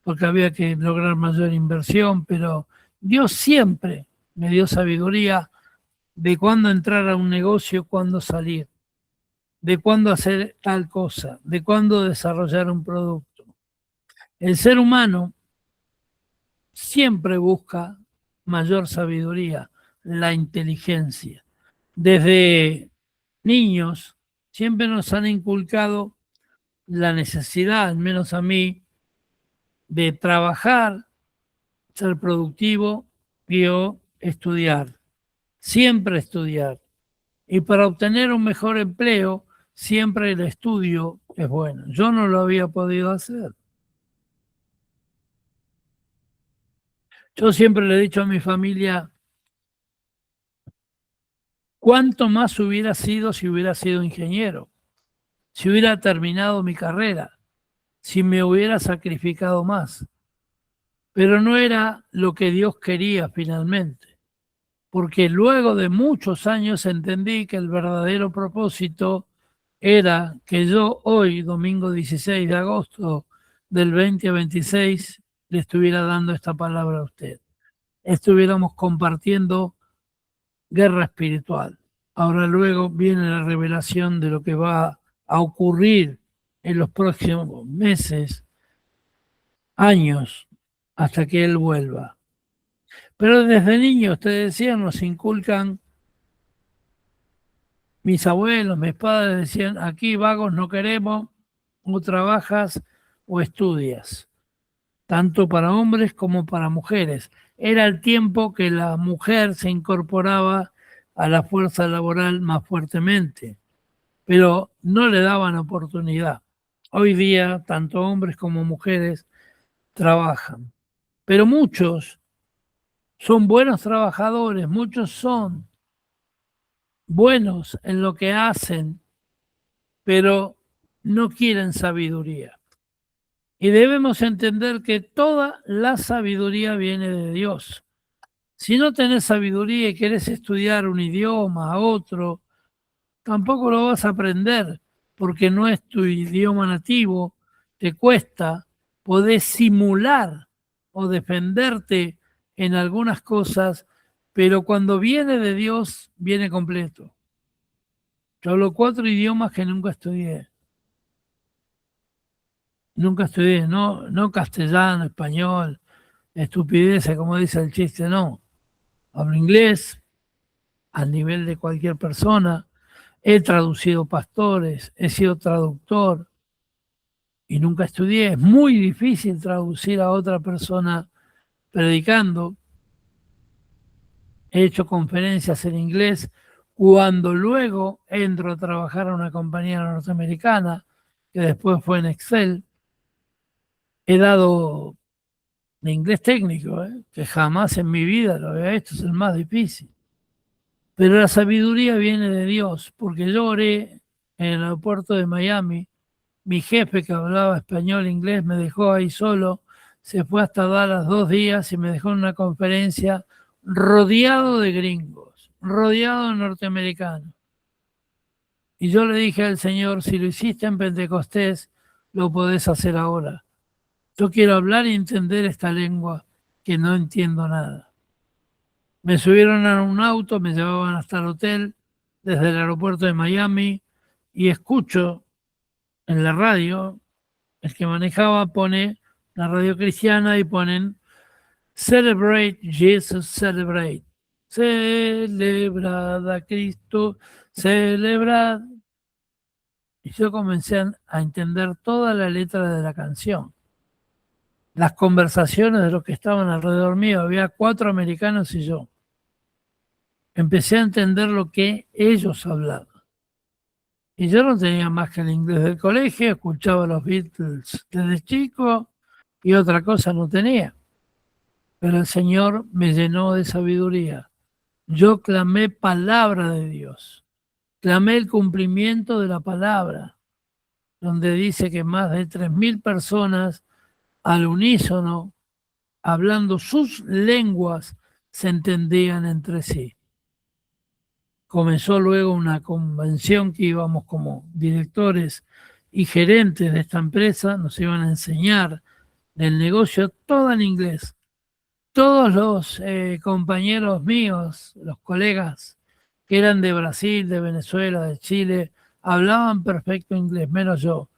porque había que lograr mayor inversión, pero Dios siempre me dio sabiduría de cuándo entrar a un negocio, cuándo salir, de cuándo hacer tal cosa, de cuándo desarrollar un producto. El ser humano siempre busca mayor sabiduría, la inteligencia. Desde niños siempre nos han inculcado la necesidad, al menos a mí, de trabajar, ser productivo y o estudiar. Siempre estudiar. Y para obtener un mejor empleo, siempre el estudio es bueno. Yo no lo había podido hacer. Yo siempre le he dicho a mi familia, ¿cuánto más hubiera sido si hubiera sido ingeniero? Si hubiera terminado mi carrera, si me hubiera sacrificado más. Pero no era lo que Dios quería finalmente, porque luego de muchos años entendí que el verdadero propósito era que yo hoy, domingo 16 de agosto del 2026, le estuviera dando esta palabra a usted. Estuviéramos compartiendo guerra espiritual. Ahora luego viene la revelación de lo que va a ocurrir en los próximos meses, años, hasta que Él vuelva. Pero desde niños, te decía, nos inculcan, mis abuelos, mis padres decían, aquí vagos no queremos, o trabajas o estudias, tanto para hombres como para mujeres. Era el tiempo que la mujer se incorporaba a la fuerza laboral más fuertemente, pero no le daban oportunidad. Hoy día, tanto hombres como mujeres trabajan. Pero muchos son buenos trabajadores, muchos son buenos en lo que hacen, pero no quieren sabiduría. Y debemos entender que toda la sabiduría viene de Dios. Si no tenés sabiduría y querés estudiar un idioma, otro, tampoco lo vas a aprender, porque no es tu idioma nativo, te cuesta, podés simular o defenderte en algunas cosas, pero cuando viene de Dios, viene completo. Yo hablo 4 idiomas que nunca estudié. Nunca estudié, no castellano, español, estupideces, como dice el chiste, no. Hablo inglés al nivel de cualquier persona. He traducido pastores, he sido traductor y nunca estudié. Es muy difícil traducir a otra persona predicando. He hecho conferencias en inglés. Cuando luego entro a trabajar a una compañía norteamericana, que después fue en Excel, he dado de inglés técnico, que jamás en mi vida lo había hecho, es el más difícil. Pero la sabiduría viene de Dios, porque yo oré en el aeropuerto de Miami. Mi jefe, que hablaba español e inglés, me dejó ahí solo, se fue hasta Dallas 2 días y me dejó en una conferencia rodeado de gringos, rodeado de norteamericanos. Y yo le dije al Señor, si lo hiciste en Pentecostés, lo podés hacer ahora. Yo quiero hablar y entender esta lengua que no entiendo nada. Me subieron a un auto, me llevaban hasta el hotel desde el aeropuerto de Miami y escucho en la radio, el que manejaba pone la radio cristiana y ponen Celebrate Jesus, Celebrate. Celebrad a Cristo, celebrad. Y yo comencé a entender toda la letra de la canción. Las conversaciones de los que estaban alrededor mío, había 4 americanos y yo. Empecé a entender lo que ellos hablaban. Y yo no tenía más que el inglés del colegio, escuchaba los Beatles desde chico y otra cosa no tenía. Pero el Señor me llenó de sabiduría. Yo clamé palabra de Dios. Clamé el cumplimiento de la palabra, donde dice que más de 3.000 personas al unísono, hablando sus lenguas, se entendían entre sí. Comenzó luego una convención que íbamos como directores y gerentes de esta empresa, nos iban a enseñar del negocio todo en inglés. Todos los compañeros míos, los colegas que eran de Brasil, de Venezuela, de Chile, hablaban perfecto inglés, menos yo.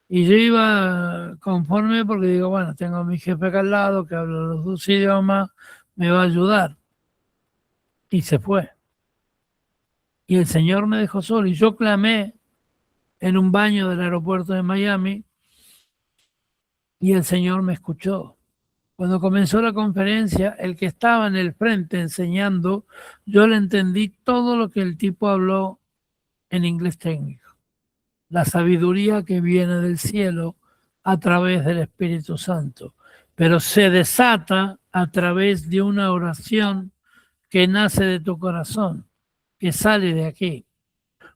Y yo iba conforme porque digo, bueno, tengo a mi jefe acá al lado que habla los 2 idiomas, me va a ayudar. Y se fue. Y el Señor me dejó solo y yo clamé en un baño del aeropuerto de Miami y el Señor me escuchó. Cuando comenzó la conferencia, el que estaba en el frente enseñando, yo le entendí todo lo que el tipo habló en inglés técnico. La sabiduría que viene del cielo a través del Espíritu Santo, pero se desata a través de una oración que nace de tu corazón, que sale de aquí.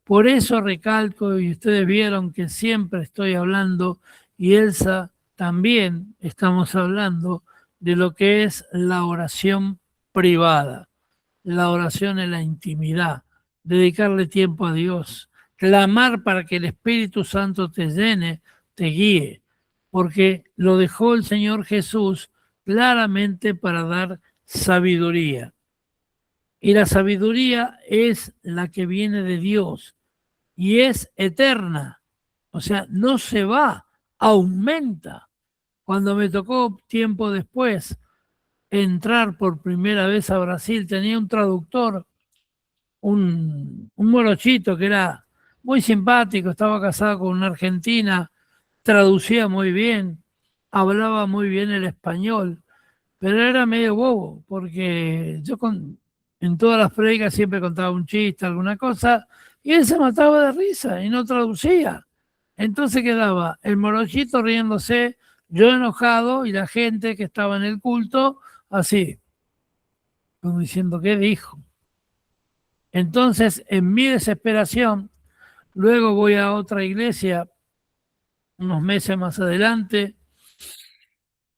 Por eso recalco, y ustedes vieron que siempre estoy hablando, y Elsa también estamos hablando de lo que es la oración privada, la oración en la intimidad, dedicarle tiempo a Dios, clamar para que el Espíritu Santo te llene, te guíe, porque lo dejó el Señor Jesús claramente para dar sabiduría. Y la sabiduría es la que viene de Dios y es eterna. O sea, no se va, aumenta. Cuando me tocó tiempo después entrar por primera vez a Brasil, tenía un traductor, un morochito que era muy simpático, estaba casado con una argentina, traducía muy bien, hablaba muy bien el español, pero era medio bobo, porque yo en todas las predicas siempre contaba un chiste, alguna cosa, y él se mataba de risa y no traducía. Entonces quedaba el morochito riéndose, Yo enojado y la gente que estaba en el culto así, como diciendo, ¿qué dijo? Entonces, en mi desesperación, luego voy a otra iglesia unos meses más adelante.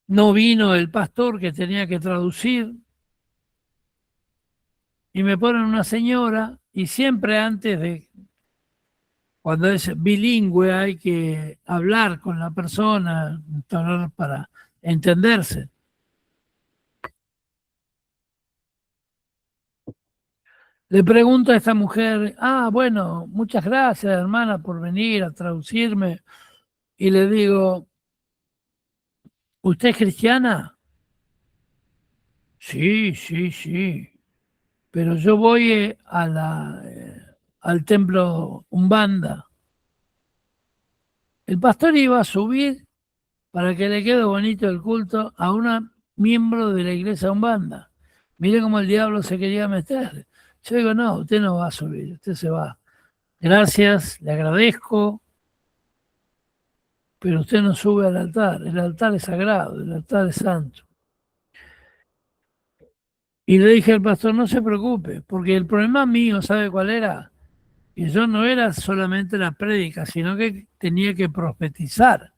No vino el pastor que tenía que traducir y me ponen una señora, y siempre antes de, cuando es bilingüe, hay que hablar con la persona para entenderse. Le pregunto a esta mujer, bueno, muchas gracias, hermana, por venir a traducirme. Y le digo, ¿usted es cristiana? Sí, sí, sí. Pero yo voy al templo Umbanda. El pastor iba a subir para que le quede bonito el culto a una miembro de la iglesia Umbanda. Mire cómo el diablo se quería meter. Yo digo, no, usted no va a subir, usted se va. Gracias, le agradezco, pero usted no sube al altar. El altar es sagrado, el altar es santo. Y le dije al pastor, no se preocupe, porque el problema mío, ¿sabe cuál era? Que yo no era solamente la prédica, sino que tenía que profetizar.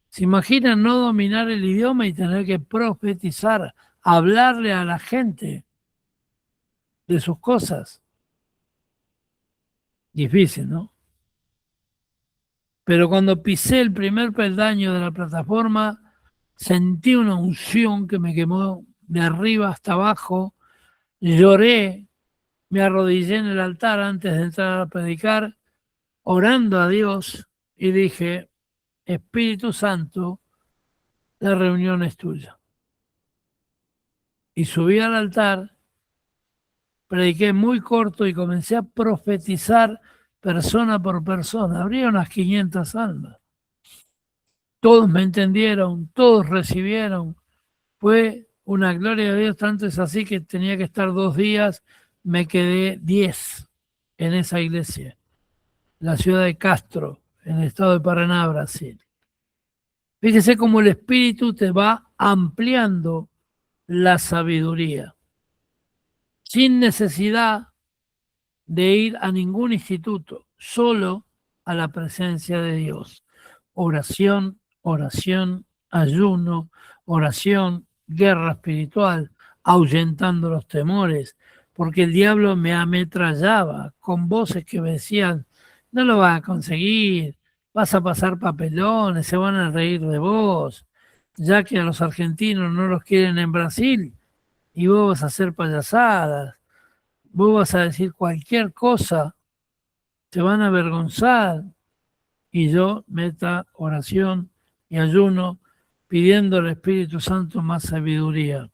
¿Se imaginan no dominar el idioma y tener que profetizar, hablarle a la gente de sus cosas? Difícil, ¿no? Pero cuando pisé el primer peldaño de la plataforma, sentí una unción que me quemó de arriba hasta abajo, lloré, me arrodillé en el altar antes de entrar a predicar, orando a Dios, y dije, Espíritu Santo, la reunión es tuya. Y subí al altar, prediqué muy corto y comencé a profetizar persona por persona. Habría unas 500 almas. Todos me entendieron, todos recibieron. Fue una gloria de Dios, tanto es así que tenía que estar 2 días, me quedé 10 en esa iglesia, la ciudad de Castro, en el estado de Paraná, Brasil. Fíjese cómo el Espíritu te va ampliando la sabiduría, sin necesidad de ir a ningún instituto, solo a la presencia de Dios. Oración, oración, ayuno, oración, guerra espiritual, ahuyentando los temores, porque el diablo me ametrallaba con voces que me decían, no lo vas a conseguir, vas a pasar papelones, se van a reír de vos, ya que a los argentinos no los quieren en Brasil y vos vas a hacer payasadas, vos vas a decir cualquier cosa, se van a avergonzar. Y yo meta oración y ayuno pidiendo al Espíritu Santo más sabiduría.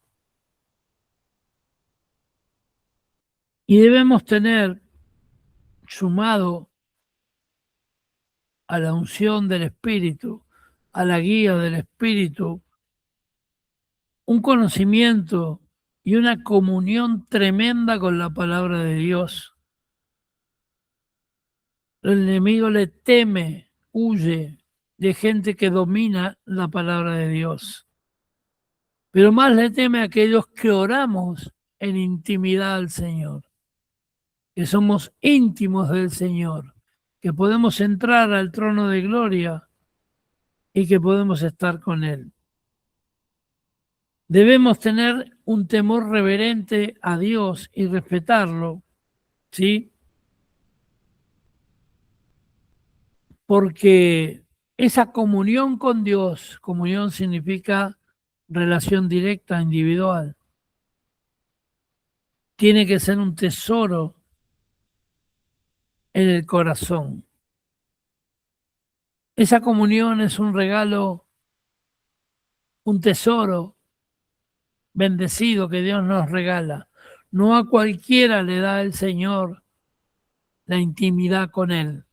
Y debemos tener, sumado a la unción del Espíritu, a la guía del Espíritu, un conocimiento y una comunión tremenda con la palabra de Dios. El enemigo le teme, huye de gente que domina la palabra de Dios. Pero más le teme a aquellos que oramos en intimidad al Señor, que somos íntimos del Señor, que podemos entrar al trono de gloria y que podemos estar con Él. Debemos tener un temor reverente a Dios y respetarlo, ¿sí? Porque esa comunión con Dios, comunión significa relación directa, individual, tiene que ser un tesoro en el corazón. Esa comunión es un regalo, un tesoro bendecido que Dios nos regala. No a cualquiera le da el Señor la intimidad con Él.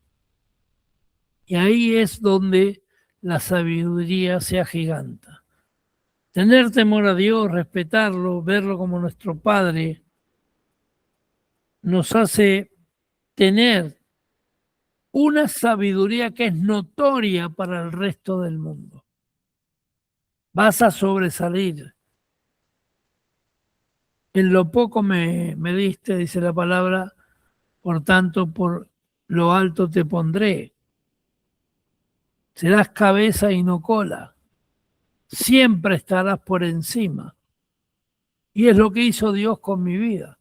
Y ahí es donde la sabiduría se agiganta. Tener temor a Dios, respetarlo, verlo como nuestro Padre, nos hace tener una sabiduría que es notoria para el resto del mundo. vas a sobresalir. En lo poco me diste, dice la palabra, por tanto, por lo alto te pondré. Serás cabeza y no cola. Siempre estarás por encima. Y es lo que hizo Dios con mi vida.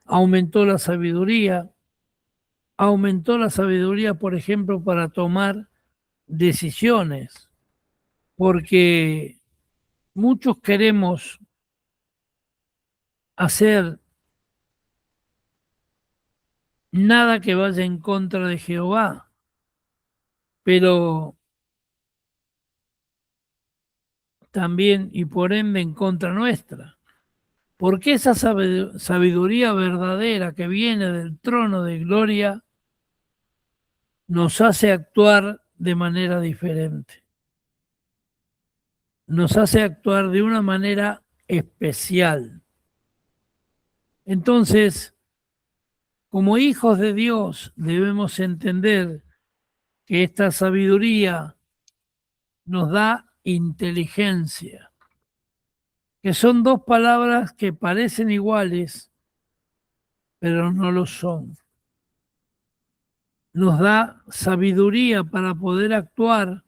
Aumentó la sabiduría, por ejemplo, para tomar decisiones, porque muchos queremos hacer nada que vaya en contra de Jehová, pero también y por ende en contra nuestra. Porque esa sabiduría verdadera que viene del trono de gloria nos hace actuar de manera diferente. Nos hace actuar de una manera especial. Entonces, como hijos de Dios, debemos entender que esta sabiduría nos da inteligencia, que son dos palabras que parecen iguales, pero no lo son. Nos da sabiduría para poder actuar,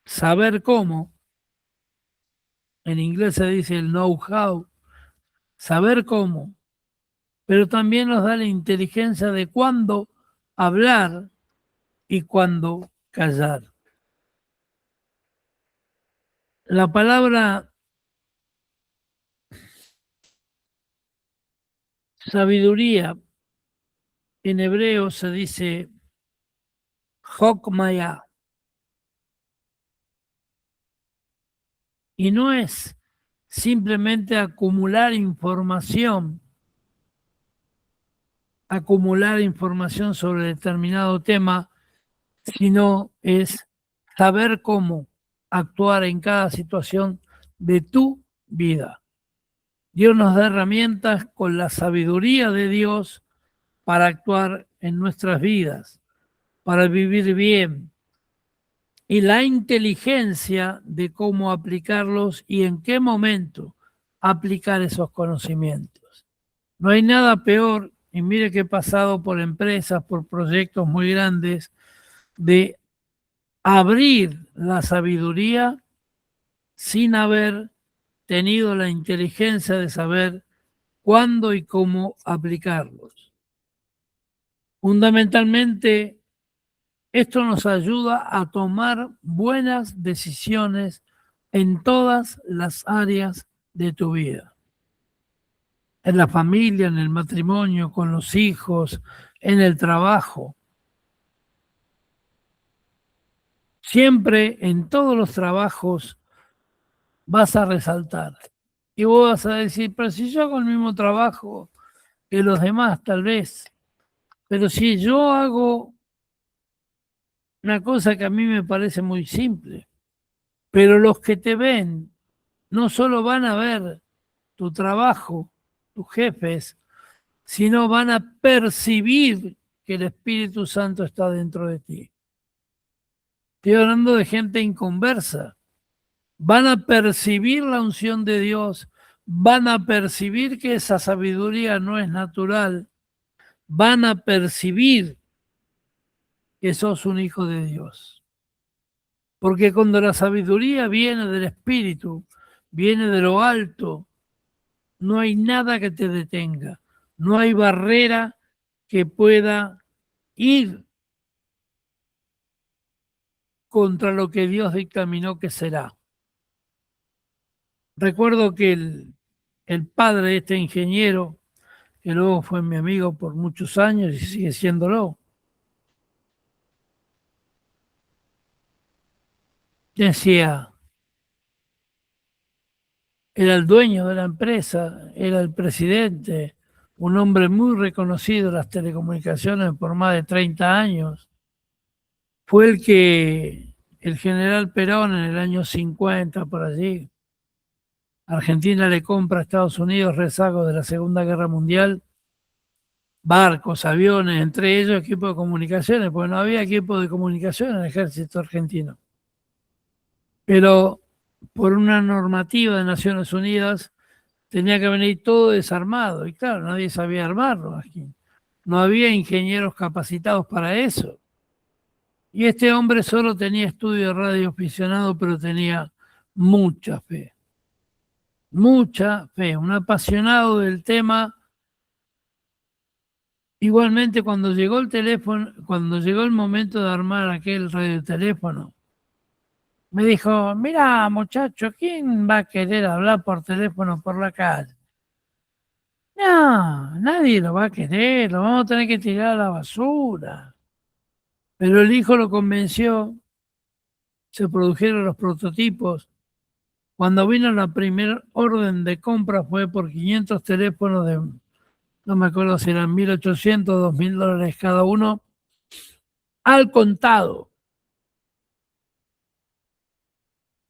saber cómo. En inglés se dice el know-how, saber cómo, pero también nos da la inteligencia de cuándo hablar y cuándo callar. La palabra sabiduría en hebreo se dice Chokmaya. Y no es simplemente acumular información sobre determinado tema, sino es saber cómo actuar en cada situación de tu vida. Dios nos da herramientas con la sabiduría de Dios para actuar en nuestras vidas, para vivir bien, y la inteligencia de cómo aplicarlos y en qué momento aplicar esos conocimientos. No hay nada peor, y mire que he pasado por empresas, por proyectos muy grandes, de abrir la sabiduría sin haber tenido la inteligencia de saber cuándo y cómo aplicarlos. Fundamentalmente, esto nos ayuda a tomar buenas decisiones en todas las áreas de tu vida. En la familia, en el matrimonio, con los hijos, en el trabajo. Siempre en todos los trabajos vas a resaltar. Y vos vas a decir, pero si yo hago el mismo trabajo que los demás, tal vez. Pero si yo hago una cosa que a mí me parece muy simple, pero los que te ven no solo van a ver tu trabajo, tus jefes, sino van a percibir que el Espíritu Santo está dentro de ti. Estoy hablando de gente inconversa. Van a percibir la unción de Dios, van a percibir que esa sabiduría no es natural, van a percibir que sos un hijo de Dios. Porque cuando la sabiduría viene del Espíritu, viene de lo alto, no hay nada que te detenga, no hay barrera que pueda ir contra lo que Dios dictaminó que será. Recuerdo que el padre de este ingeniero, que luego fue mi amigo por muchos años y sigue siéndolo, decía, era el dueño de la empresa, era el presidente, un hombre muy reconocido en las telecomunicaciones por más de 30 años. Fue el que el general Perón en el año 50, por allí, Argentina le compra a Estados Unidos rezagos de la Segunda Guerra Mundial, barcos, aviones, entre ellos equipos de comunicaciones, porque no había equipo de comunicación en el ejército argentino. pero por una normativa de Naciones Unidas tenía que venir todo desarmado. Y claro, nadie sabía armarlo aquí. No había ingenieros capacitados para eso. Y este hombre solo tenía estudio de radio aficionado, pero tenía mucha fe. Mucha fe. Un apasionado del tema. Igualmente, cuando llegó el teléfono, cuando llegó el momento de armar aquel radioteléfono, me dijo: mira, muchacho, ¿quién va a querer hablar por teléfono por la calle? No, nadie lo va a querer, lo vamos a tener que tirar a la basura. Pero el hijo lo convenció, se produjeron los prototipos. Cuando vino la primera orden de compra fue por 500 teléfonos de, no me acuerdo si eran 1.800 o 2.000 dólares cada uno, al contado,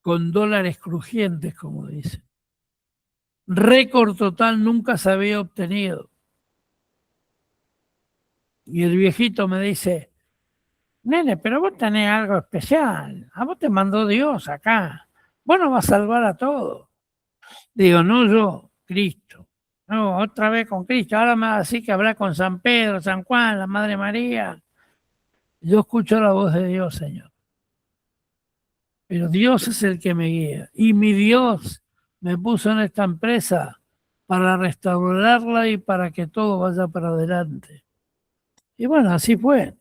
con dólares crujientes, como dicen. Récord total nunca se había obtenido. Y el viejito me dice: nene, pero vos tenés algo especial. A vos te mandó Dios acá. Vos no vas a salvar a todos. Digo: no yo, Cristo. No, otra vez con Cristo. Ahora me va a decir que hablar con San Pedro, San Juan, la Madre María. Yo escucho la voz de Dios, Señor. Pero Dios es el que me guía. Y mi Dios me puso en esta empresa para restaurarla y para que todo vaya para adelante. Y bueno, así fue.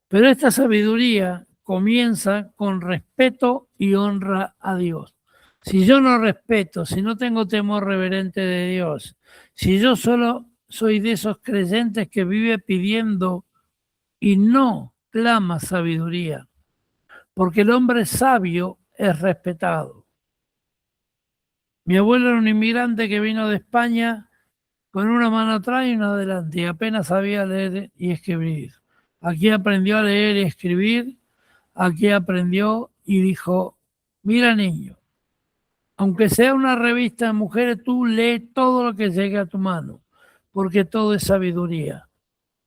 Pero esta sabiduría comienza con respeto y honra a Dios. Si yo no respeto, si no tengo temor reverente de Dios, si yo solo soy de esos creyentes que vive pidiendo y no clama sabiduría, porque el hombre sabio es respetado. Mi abuelo era un inmigrante que vino de España con una mano atrás y una adelante y apenas sabía leer y escribir. Aquí aprendió a leer y escribir, aquí aprendió y dijo: mira, niño, aunque sea una revista de mujeres, tú lee todo lo que llegue a tu mano, porque todo es sabiduría.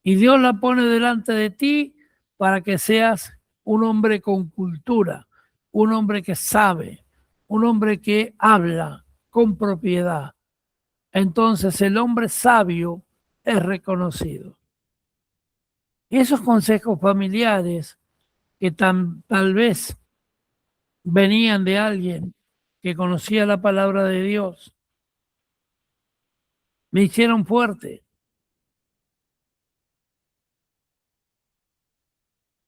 Y Dios la pone delante de ti para que seas un hombre con cultura, un hombre que sabe, un hombre que habla con propiedad. Entonces el hombre sabio es reconocido. Y esos consejos familiares que tal vez venían de alguien que conocía la palabra de Dios, me hicieron fuerte.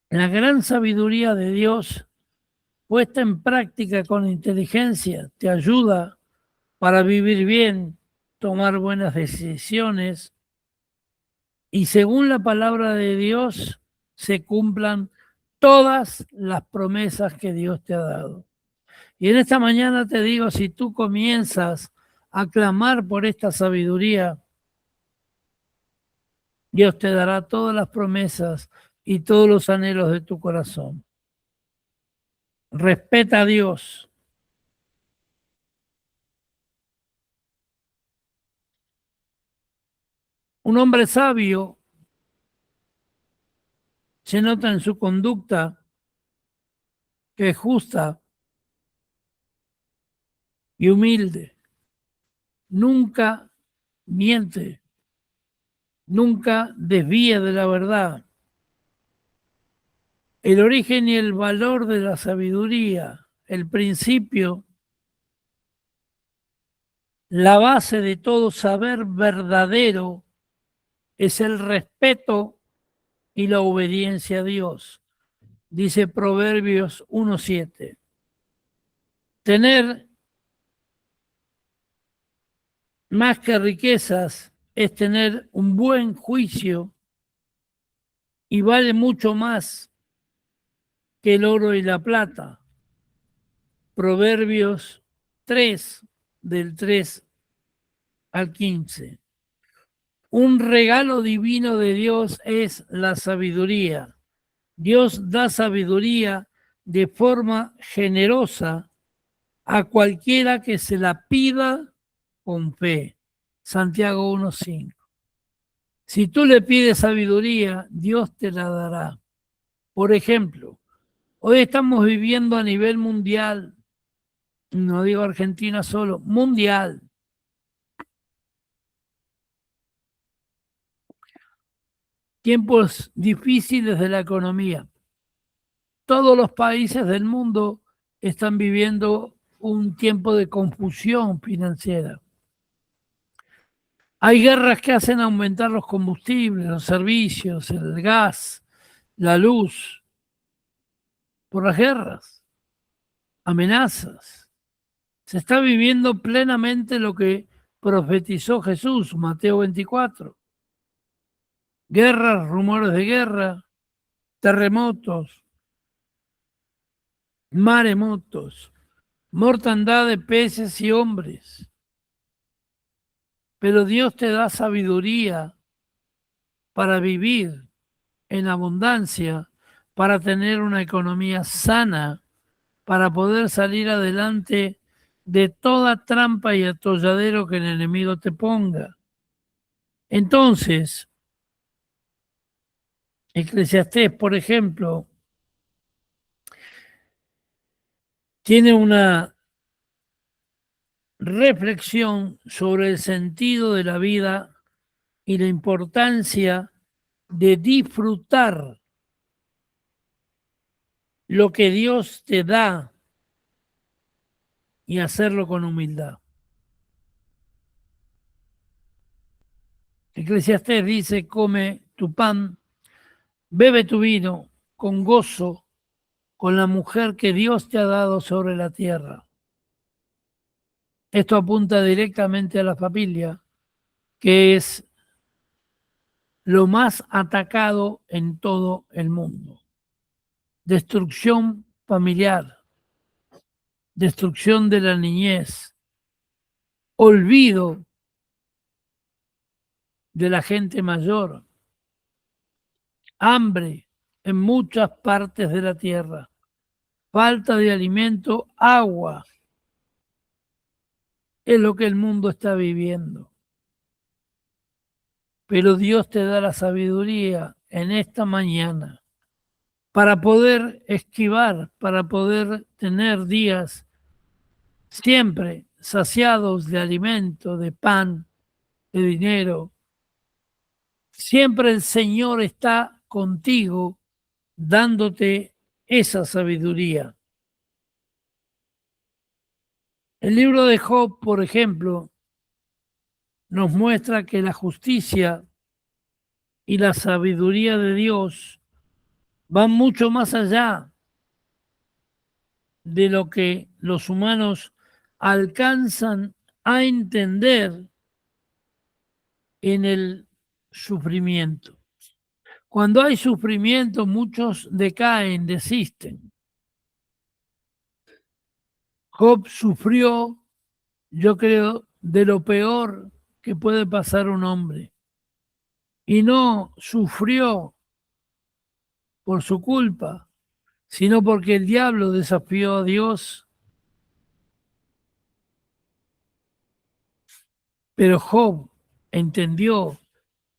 La gran sabiduría de Dios, puesta en práctica con inteligencia, te ayuda para vivir bien, tomar buenas decisiones y según la palabra de Dios se cumplan todas las promesas que Dios te ha dado. Y en esta mañana te digo, si tú comienzas a clamar por esta sabiduría, Dios te dará todas las promesas y todos los anhelos de tu corazón. Respeta a Dios. Un hombre sabio se nota en su conducta que es justa y humilde. Nunca miente, nunca desvía de la verdad. El origen y el valor de la sabiduría, el principio, la base de todo saber verdadero es el respeto y la obediencia a Dios. Dice Proverbios 1:7. Tener más que riquezas es tener un buen juicio y vale mucho más que el oro y la plata. Proverbios 3, del 3 al 15. Un regalo divino de Dios es la sabiduría. Dios da sabiduría de forma generosa a cualquiera que se la pida con fe. Santiago 1:5. Si tú le pides sabiduría, Dios te la dará. Por ejemplo, Hoy estamos viviendo a nivel mundial, no digo Argentina solo, mundial. Tiempos difíciles de la economía. Todos los países del mundo están viviendo un tiempo de confusión financiera. Hay guerras que hacen aumentar los combustibles, los servicios, el gas, la luz. Por las guerras, amenazas. Se está viviendo plenamente lo que profetizó Jesús, Mateo 24. Guerras, rumores de guerra, terremotos, maremotos, mortandad de peces y hombres. Pero Dios te da sabiduría para vivir en abundancia, para tener una economía sana, para poder salir adelante de toda trampa y atolladero que el enemigo te ponga. Entonces, Eclesiastés, por ejemplo, tiene una reflexión sobre el sentido de la vida y la importancia de disfrutar lo que Dios te da y hacerlo con humildad. Eclesiastés dice: come tu pan, bebe tu vino con gozo, con la mujer que Dios te ha dado sobre la tierra. Esto apunta directamente a la familia, que es lo más atacado en todo el mundo. Destrucción familiar, destrucción de la niñez, olvido de la gente mayor, hambre en muchas partes de la tierra, falta de alimento, agua, es lo que el mundo está viviendo. Pero Dios te da la sabiduría en esta mañana para poder esquivar, para poder tener días siempre saciados de alimento, de pan, de dinero. Siempre el Señor está contigo dándote esa sabiduría. El libro de Job, por ejemplo, nos muestra que la justicia y la sabiduría de Dios van mucho más allá de lo que los humanos alcanzan a entender en el sufrimiento. Cuando hay sufrimiento, muchos decaen, desisten. Job sufrió, yo creo, de lo peor que puede pasar un hombre. Y no sufrió por su culpa, sino porque el diablo desafió a Dios. Pero Job entendió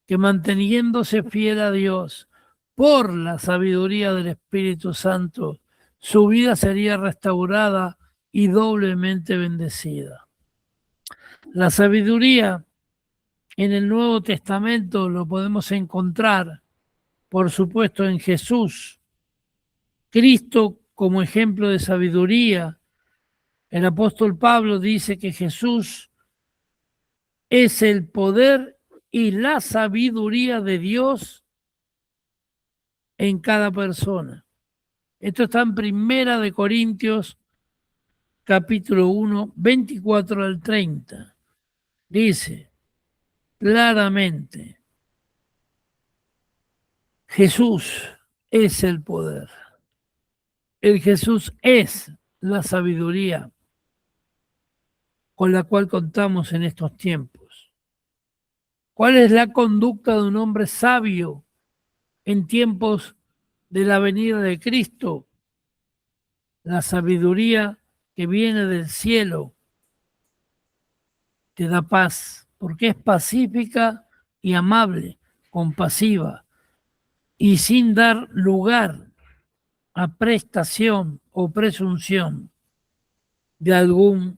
que manteniéndose fiel a Dios por la sabiduría del Espíritu Santo, su vida sería restaurada y doblemente bendecida. La sabiduría en el Nuevo Testamento lo podemos encontrar, por supuesto, en Jesús. Cristo como ejemplo de sabiduría. El apóstol Pablo dice que Jesús es el poder y la sabiduría de Dios en cada persona. Esto está en Primera de Corintios, capítulo 1, 24 al 30. Dice claramente: Jesús es el poder. El Jesús es la sabiduría con la cual contamos en estos tiempos. ¿Cuál es la conducta de un hombre sabio en tiempos de la venida de Cristo? La sabiduría que viene del cielo te da paz, porque es pacífica y amable, compasiva, y sin dar lugar a prestación o presunción de algún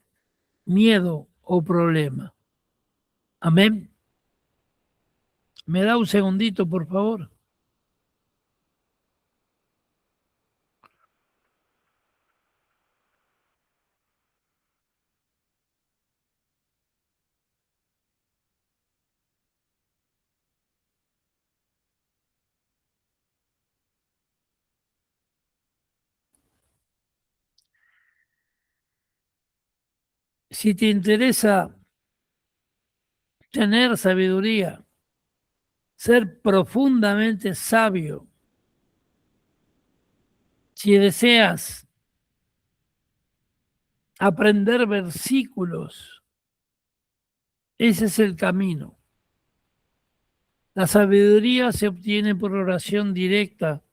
miedo o problema. Amén. ¿Me da un segundito, por favor? Si te interesa tener sabiduría, ser profundamente sabio, si deseas aprender versículos, ese es el camino. La sabiduría se obtiene por oración directa,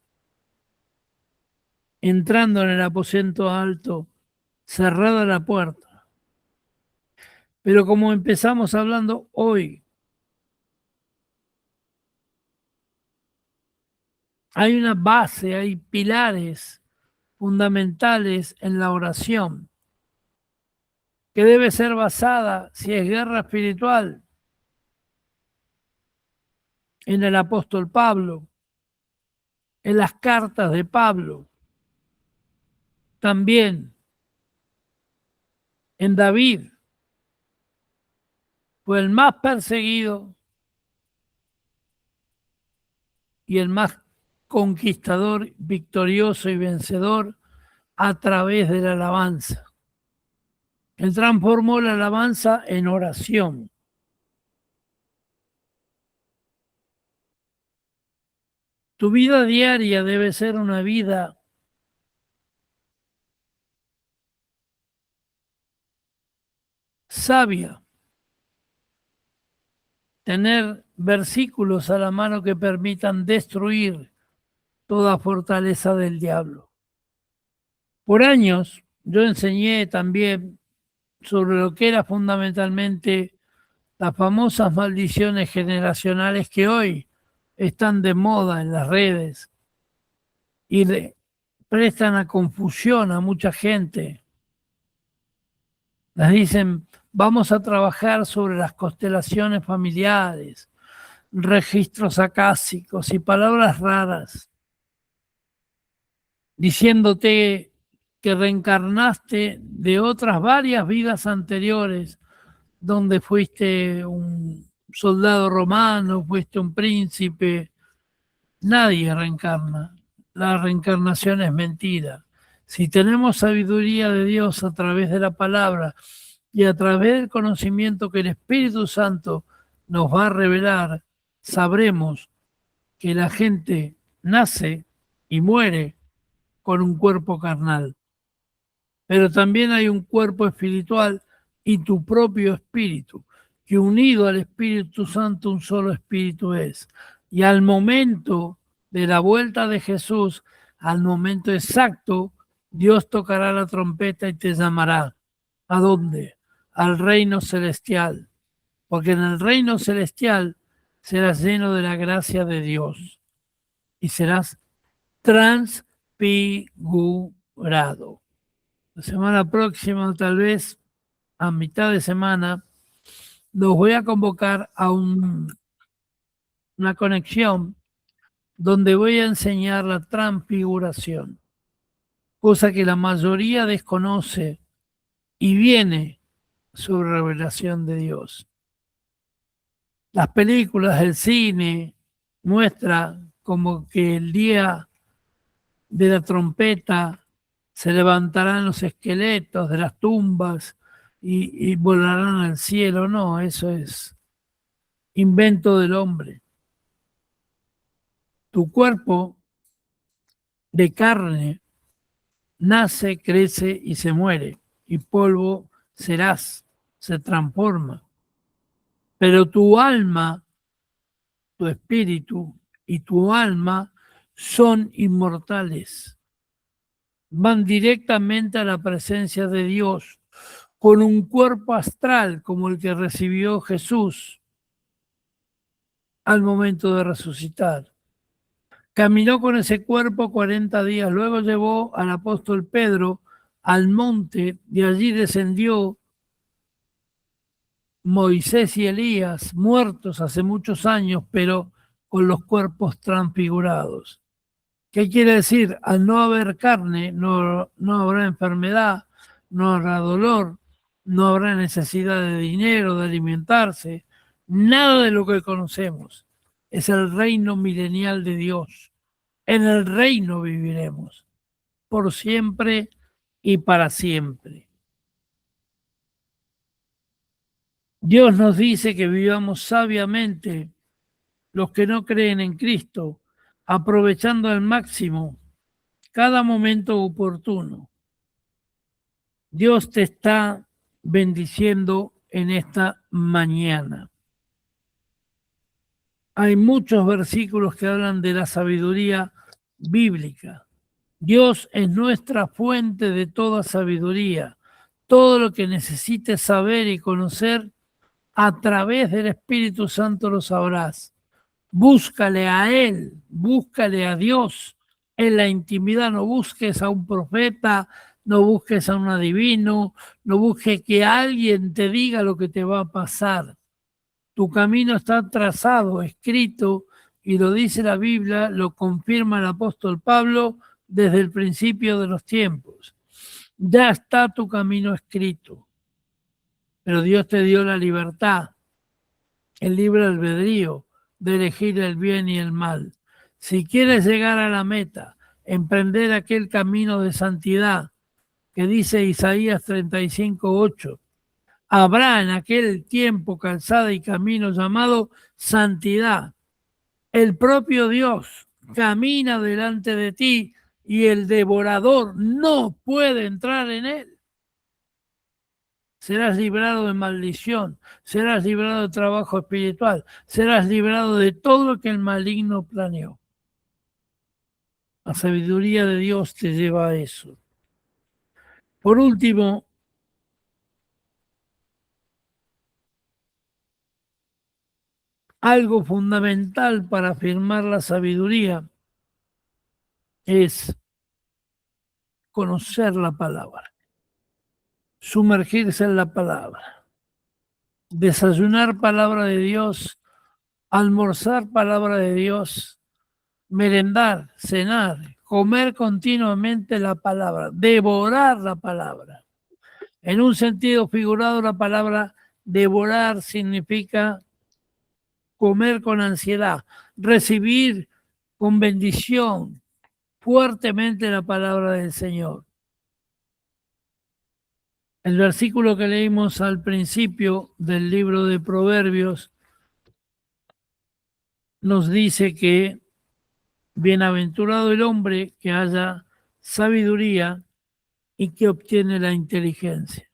entrando en el aposento alto, cerrada la puerta. Pero como empezamos hablando hoy, hay una base, hay pilares fundamentales en la oración, que debe ser basada, si es guerra espiritual, en el apóstol Pablo, en las cartas de Pablo, también en David, fue el más perseguido y el más conquistador, victorioso y vencedor a través de la alabanza. Él transformó la alabanza en oración. Tu vida diaria debe ser una vida sabia. Tener versículos a la mano que permitan destruir toda fortaleza del diablo. Por años yo enseñé también sobre lo que era fundamentalmente las famosas maldiciones generacionales que hoy están de moda en las redes y prestan a confusión a mucha gente. Les dicen, vamos a trabajar sobre las constelaciones familiares, registros acásicos y palabras raras, diciéndote que reencarnaste de otras varias vidas anteriores, donde fuiste un soldado romano, fuiste un príncipe. Nadie reencarna. La reencarnación es mentira. Si tenemos sabiduría de Dios a través de la palabra y a través del conocimiento que el Espíritu Santo nos va a revelar, sabremos que la gente nace y muere con un cuerpo carnal. Pero también hay un cuerpo espiritual y tu propio espíritu, que unido al Espíritu Santo un solo espíritu es. Y al momento de la vuelta de Jesús, al momento exacto, Dios tocará la trompeta y te llamará. ¿A dónde? Al reino celestial. Porque en el reino celestial serás lleno de la gracia de Dios y serás transfigurado. La semana próxima, tal vez a mitad de semana, los voy a convocar a una conexión donde voy a enseñar la transfiguración, cosa que la mayoría desconoce y viene sobre revelación de Dios. Las películas, el cine muestra como que el día de la trompeta se levantarán los esqueletos de las tumbas y volarán al cielo. No, eso es invento del hombre. Tu cuerpo de carne nace, crece y se muere, y polvo serás, se transforma. Pero tu alma, tu espíritu y tu alma son inmortales. Van directamente a la presencia de Dios con un cuerpo astral como el que recibió Jesús al momento de resucitar. Caminó con ese cuerpo 40 días. Luego llevó al apóstol Pedro al monte. De allí descendió Moisés y Elías, muertos hace muchos años, pero con los cuerpos transfigurados. ¿Qué quiere decir? Al no haber carne, no habrá enfermedad, no habrá dolor, no habrá necesidad de dinero, de alimentarse, nada de lo que conocemos. Es el reino milenial de Dios. En el reino viviremos por siempre y para siempre. Dios nos dice que vivamos sabiamente los que no creen en Cristo, aprovechando al máximo cada momento oportuno. Dios te está bendiciendo en esta mañana. Hay muchos versículos que hablan de la sabiduría bíblica. Dios es nuestra fuente de toda sabiduría. Todo lo que necesites saber y conocer, a través del Espíritu Santo lo sabrás. Búscale a Él, búscale a Dios en la intimidad. No busques a un profeta, no busques a un adivino, no busques que alguien te diga lo que te va a pasar. Tu camino está trazado, escrito, y lo dice la Biblia, lo confirma el apóstol Pablo desde el principio de los tiempos. Ya está tu camino escrito, pero Dios te dio la libertad, el libre albedrío de elegir el bien y el mal. Si quieres llegar a la meta, emprender aquel camino de santidad que dice Isaías 35:8, habrá en aquel tiempo calzada y camino llamado santidad. El propio Dios camina delante de ti y el devorador no puede entrar en él. Serás librado de maldición, serás librado de trabajo espiritual, serás librado de todo lo que el maligno planeó. La sabiduría de Dios te lleva a eso. Por último, algo fundamental para afirmar la sabiduría es conocer la palabra, sumergirse en la palabra, desayunar palabra de Dios, almorzar palabra de Dios, merendar, cenar, comer continuamente la palabra, devorar la palabra. En un sentido figurado, la palabra devorar significa comer con ansiedad, recibir con bendición fuertemente la palabra del Señor. El versículo que leímos al principio del libro de Proverbios nos dice que bienaventurado el hombre que haya sabiduría y que obtiene la inteligencia.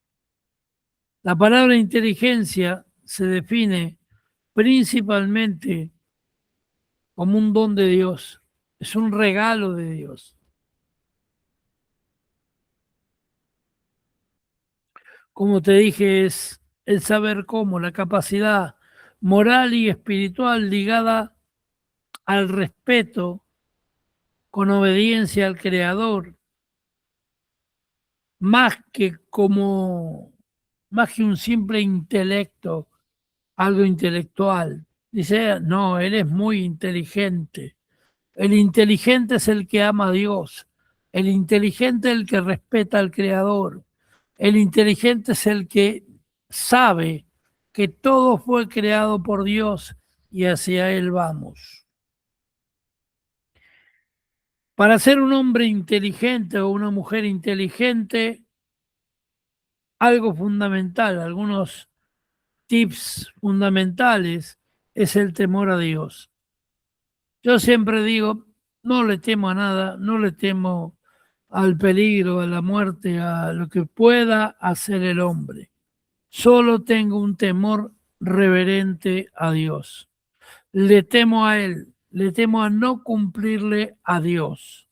La palabra inteligencia se define principalmente como un don de Dios, es un regalo de Dios. Como te dije, es el saber cómo, la capacidad moral y espiritual ligada al respeto, con obediencia al Creador, más que un simple intelecto, algo intelectual. Dice, no, eres muy inteligente. El inteligente es el que ama a Dios. El inteligente es el que respeta al Creador. El inteligente es el que sabe que todo fue creado por Dios y hacia Él vamos. Para ser un hombre inteligente o una mujer inteligente, algo fundamental, algunos tips fundamentales, es el temor a Dios. Yo siempre digo, no le temo a nada, no le temo al peligro, a la muerte, a lo que pueda hacer el hombre. Solo tengo un temor reverente a Dios. Le temo a Él, le temo a no cumplirle a Dios.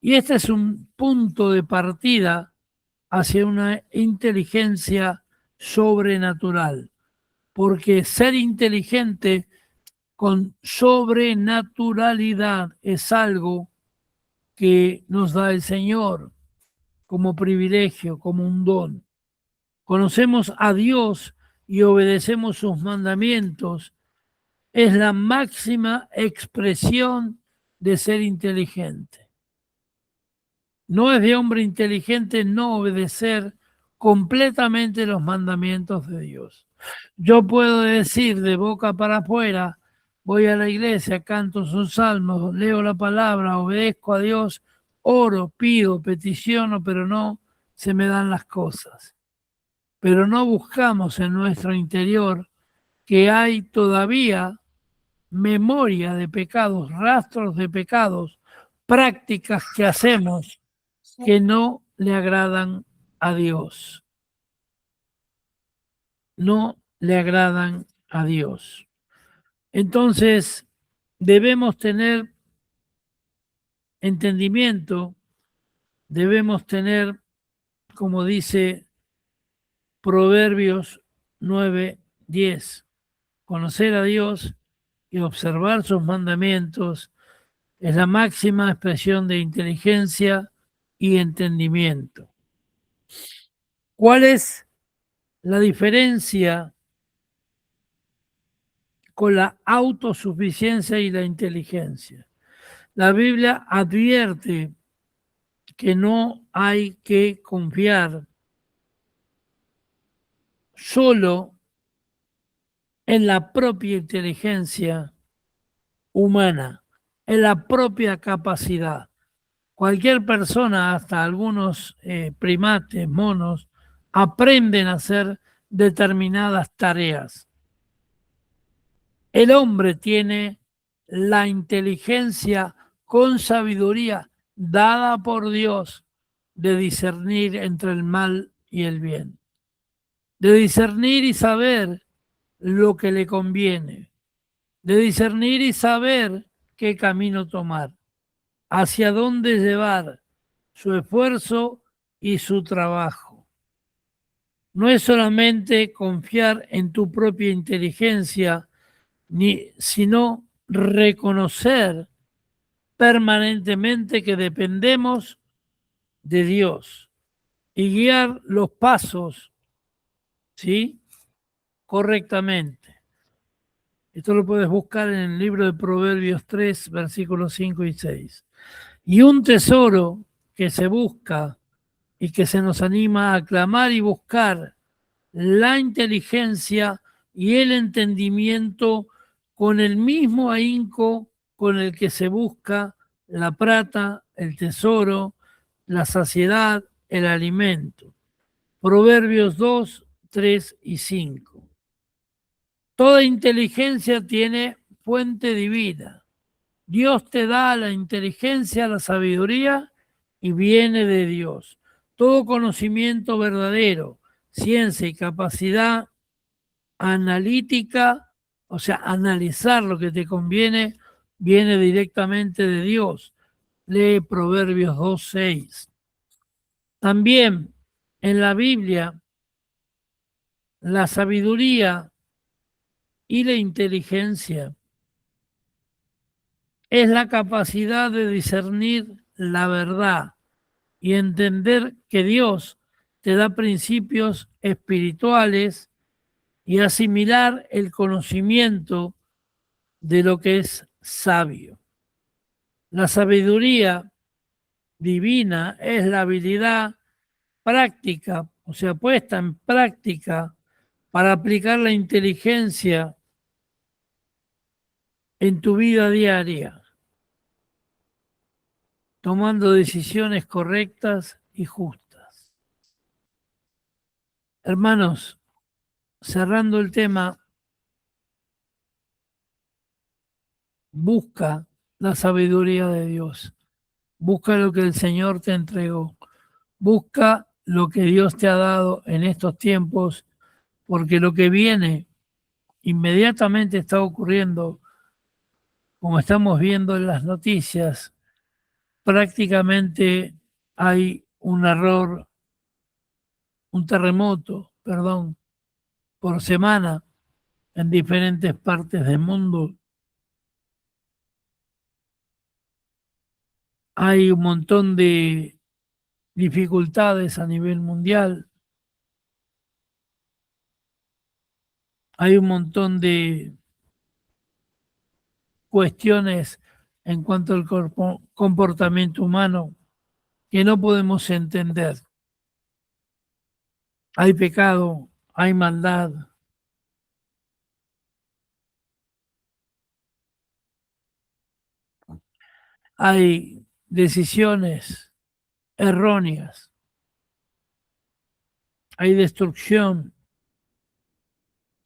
Y este es un punto de partida hacia una inteligencia sobrenatural, porque ser inteligente con sobrenaturalidad. Es algo que nos da el Señor como privilegio, como un don. Conocemos a Dios y obedecemos sus mandamientos. Es la máxima expresión de ser inteligente. No es de hombre inteligente no obedecer completamente los mandamientos de Dios. Yo puedo decir de boca para afuera, voy a la iglesia, canto sus salmos, leo la palabra, obedezco a Dios, oro, pido, peticiono, pero no se me dan las cosas. Pero no buscamos en nuestro interior que hay todavía memoria de pecados, rastros de pecados, prácticas que hacemos que no le agradan a Dios. No le agradan a Dios. Entonces, debemos tener entendimiento, debemos tener, como dice Proverbios 9:10, conocer a Dios y observar sus mandamientos es la máxima expresión de inteligencia y entendimiento. ¿Cuál es la diferencia con la autosuficiencia y la inteligencia? La Biblia advierte que no hay que confiar solo en la propia inteligencia humana, en la propia capacidad. Cualquier persona, hasta algunos primates, monos, aprenden a hacer determinadas tareas. El hombre tiene la inteligencia con sabiduría dada por Dios de discernir entre el mal y el bien, de discernir y saber lo que le conviene, de discernir y saber qué camino tomar, hacia dónde llevar su esfuerzo y su trabajo. No es solamente confiar en tu propia inteligencia, sino reconocer permanentemente que dependemos de Dios y guiar los pasos, ¿sí?, correctamente. Esto lo puedes buscar en el libro de Proverbios 3, versículos 5 y 6. Y un tesoro que se busca y que se nos anima a clamar y buscar la inteligencia y el entendimiento con el mismo ahínco con el que se busca la plata, el tesoro, la saciedad, el alimento. Proverbios 2, 3 y 5. Toda inteligencia tiene fuente divina. Dios te da la inteligencia, la sabiduría y viene de Dios. Todo conocimiento verdadero, ciencia y capacidad analítica, o sea, analizar lo que te conviene, viene directamente de Dios. Lee Proverbios 2:6. También en la Biblia, la sabiduría y la inteligencia es la capacidad de discernir la verdad y entender que Dios te da principios espirituales y asimilar el conocimiento de lo que es sabio. La sabiduría divina es la habilidad práctica, o sea, puesta en práctica para aplicar la inteligencia en tu vida diaria, tomando decisiones correctas y justas. Hermanos, cerrando el tema, busca la sabiduría de Dios. Busca lo que el Señor te entregó. Busca lo que Dios te ha dado en estos tiempos, porque lo que viene inmediatamente está ocurriendo, como estamos viendo en las noticias. Prácticamente hay un terremoto, por semana en diferentes partes del mundo. Hay un montón de dificultades a nivel mundial. Hay un montón de cuestiones en cuanto al comportamiento humano que no podemos entender. Hay pecado, hay maldad. Hay decisiones erróneas. Hay destrucción.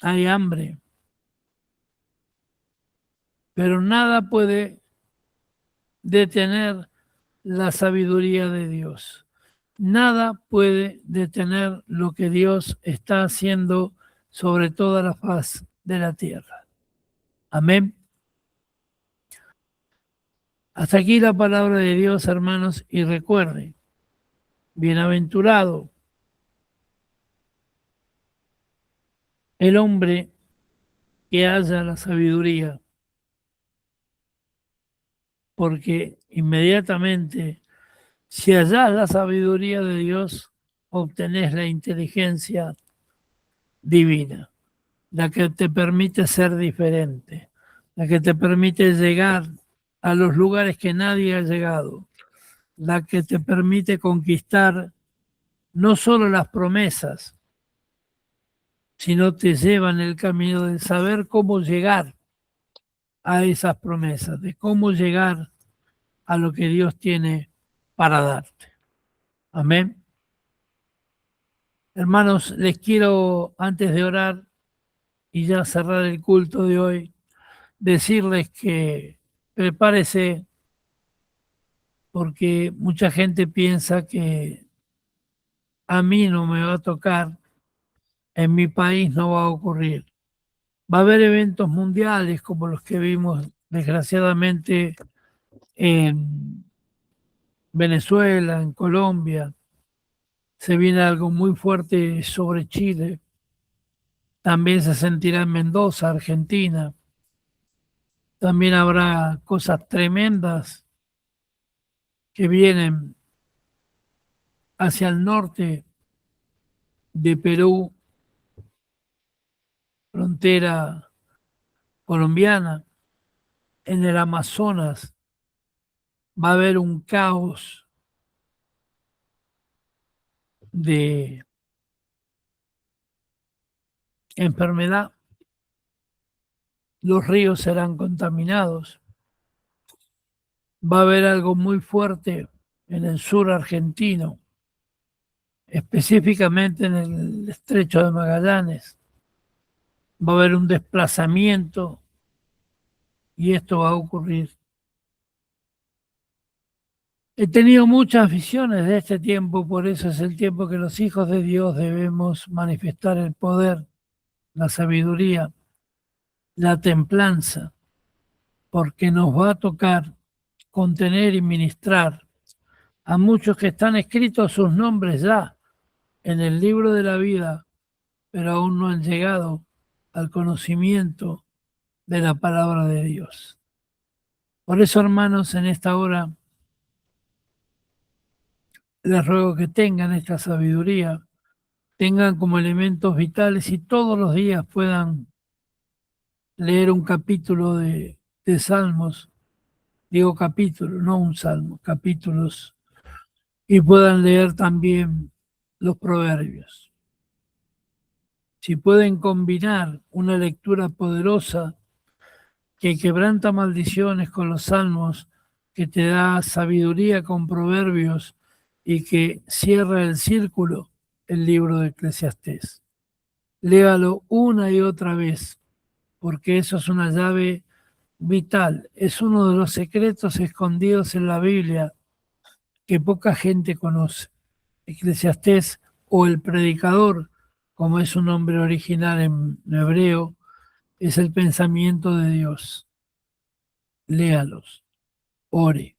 Hay hambre. Pero nada puede detener la sabiduría de Dios. Nada puede detener lo que Dios está haciendo sobre toda la faz de la tierra. Amén. Hasta aquí la palabra de Dios, hermanos, y recuerden, bienaventurado el hombre que haya la sabiduría, porque inmediatamente, si hallás la sabiduría de Dios, obtenés la inteligencia divina, la que te permite ser diferente, la que te permite llegar a los lugares que nadie ha llegado, la que te permite conquistar no solo las promesas, sino te lleva en el camino de saber cómo llegar a esas promesas, de cómo llegar a lo que Dios tiene para darte. Amén. Hermanos, les quiero, antes de orar y ya cerrar el culto de hoy, decirles que prepárese, porque mucha gente piensa que a mí no me va a tocar, en mi país no va a ocurrir. Va a haber eventos mundiales como los que vimos desgraciadamente en Venezuela, en Colombia. Se viene algo muy fuerte sobre Chile. También se sentirá en Mendoza, Argentina. También habrá cosas tremendas que vienen hacia el norte de Perú, frontera colombiana. En el Amazonas va a haber un caos de enfermedad. Los ríos serán contaminados. Va a haber algo muy fuerte en el sur argentino, específicamente en el estrecho de Magallanes. Va a haber un desplazamiento y esto va a ocurrir. He tenido muchas visiones de este tiempo, por eso es el tiempo que los hijos de Dios debemos manifestar el poder, la sabiduría, la templanza, porque nos va a tocar contener y ministrar a muchos que están escritos sus nombres ya en el libro de la vida, pero aún no han llegado al conocimiento de la palabra de Dios. Por eso, hermanos, en esta hora les ruego que tengan esta sabiduría, tengan como elementos vitales y todos los días puedan leer un capítulo de Salmos, digo capítulo, no un salmo, capítulos, y puedan leer también los proverbios. Si pueden combinar una lectura poderosa que quebranta maldiciones con los salmos, que te da sabiduría con proverbios y que cierra el círculo, el libro de Eclesiastés. Léalo una y otra vez, porque eso es una llave vital, es uno de los secretos escondidos en la Biblia que poca gente conoce. Eclesiastés, o el predicador, como es su nombre original en hebreo, es el pensamiento de Dios. Léalos, ore,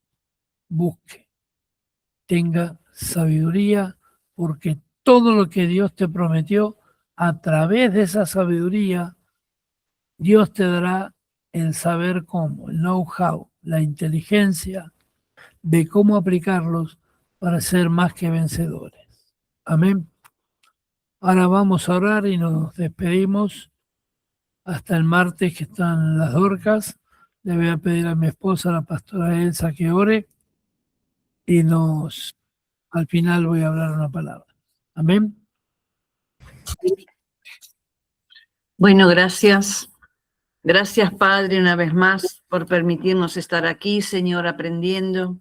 busque, tenga sabiduría, porque todo lo que Dios te prometió, a través de esa sabiduría, Dios te dará el saber cómo, el know-how, la inteligencia, de cómo aplicarlos para ser más que vencedores. Amén. Ahora vamos a orar y nos despedimos hasta el martes, que están las Dorcas. Le voy a pedir a mi esposa, la pastora Elsa, que ore y al final voy a hablar una palabra. Amén. Bueno, gracias. Gracias, Padre, una vez más por permitirnos estar aquí, Señor, aprendiendo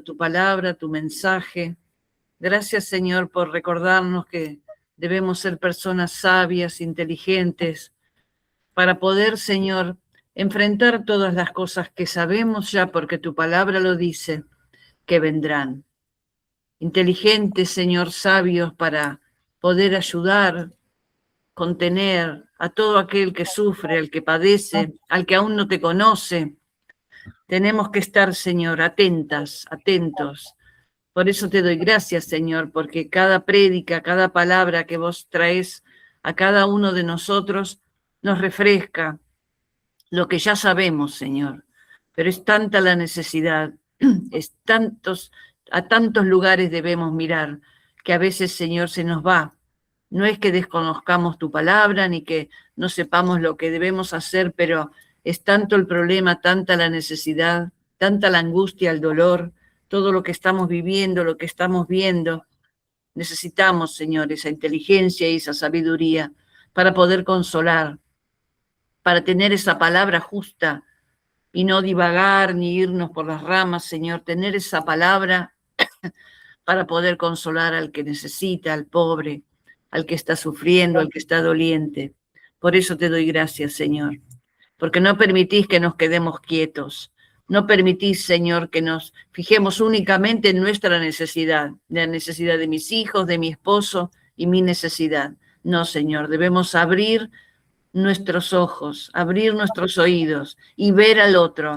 tu palabra, tu mensaje. Gracias, Señor, por recordarnos que debemos ser personas sabias, inteligentes, para poder, Señor, enfrentar todas las cosas que sabemos ya, porque tu palabra lo dice, que vendrán. Inteligentes, Señor, sabios, para poder ayudar, contener a todo aquel que sufre, al que padece, al que aún no te conoce. Tenemos que estar, Señor, atentos. Por eso te doy gracias, Señor, porque cada prédica, cada palabra que vos traes a cada uno de nosotros nos refresca lo que ya sabemos, Señor. Pero es tanta la necesidad, a tantos lugares debemos mirar, que a veces, Señor, se nos va. No es que desconozcamos tu palabra, ni que no sepamos lo que debemos hacer, pero es tanto el problema, tanta la necesidad, tanta la angustia, el dolor, todo lo que estamos viviendo, lo que estamos viendo. Necesitamos, Señor, esa inteligencia y esa sabiduría para poder consolar, para tener esa palabra justa y no divagar ni irnos por las ramas, Señor, tener esa palabra para poder consolar al que necesita, al pobre, al que está sufriendo, al que está doliente. Por eso te doy gracias, Señor, porque no permitís que nos quedemos quietos. No permitís, Señor, que nos fijemos únicamente en nuestra necesidad, la necesidad de mis hijos, de mi esposo y mi necesidad. No, Señor, debemos abrir nuestros ojos, abrir nuestros oídos y ver al otro,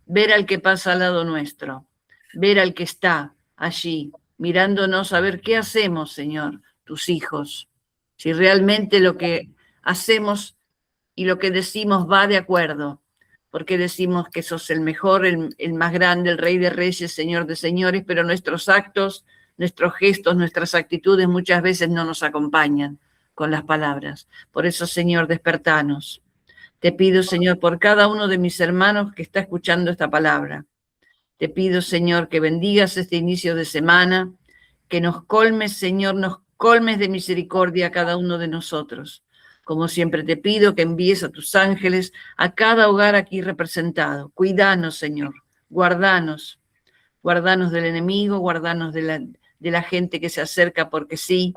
ver al que pasa al lado nuestro, ver al que está allí, mirándonos a ver qué hacemos, Señor, tus hijos. Si realmente lo que hacemos y lo que decimos va de acuerdo, porque decimos que sos el mejor, el más grande, el Rey de Reyes, Señor de Señores, pero nuestros actos, nuestros gestos, nuestras actitudes muchas veces no nos acompañan con las palabras. Por eso, Señor, despertanos. Te pido, Señor, por cada uno de mis hermanos que está escuchando esta palabra. Te pido, Señor, que bendigas este inicio de semana, que nos colmes, Señor, nos colmes de misericordia a cada uno de nosotros. Como siempre te pido que envíes a tus ángeles a cada hogar aquí representado. Cuídanos, Señor, guardanos del enemigo, guardanos de la gente que se acerca porque sí.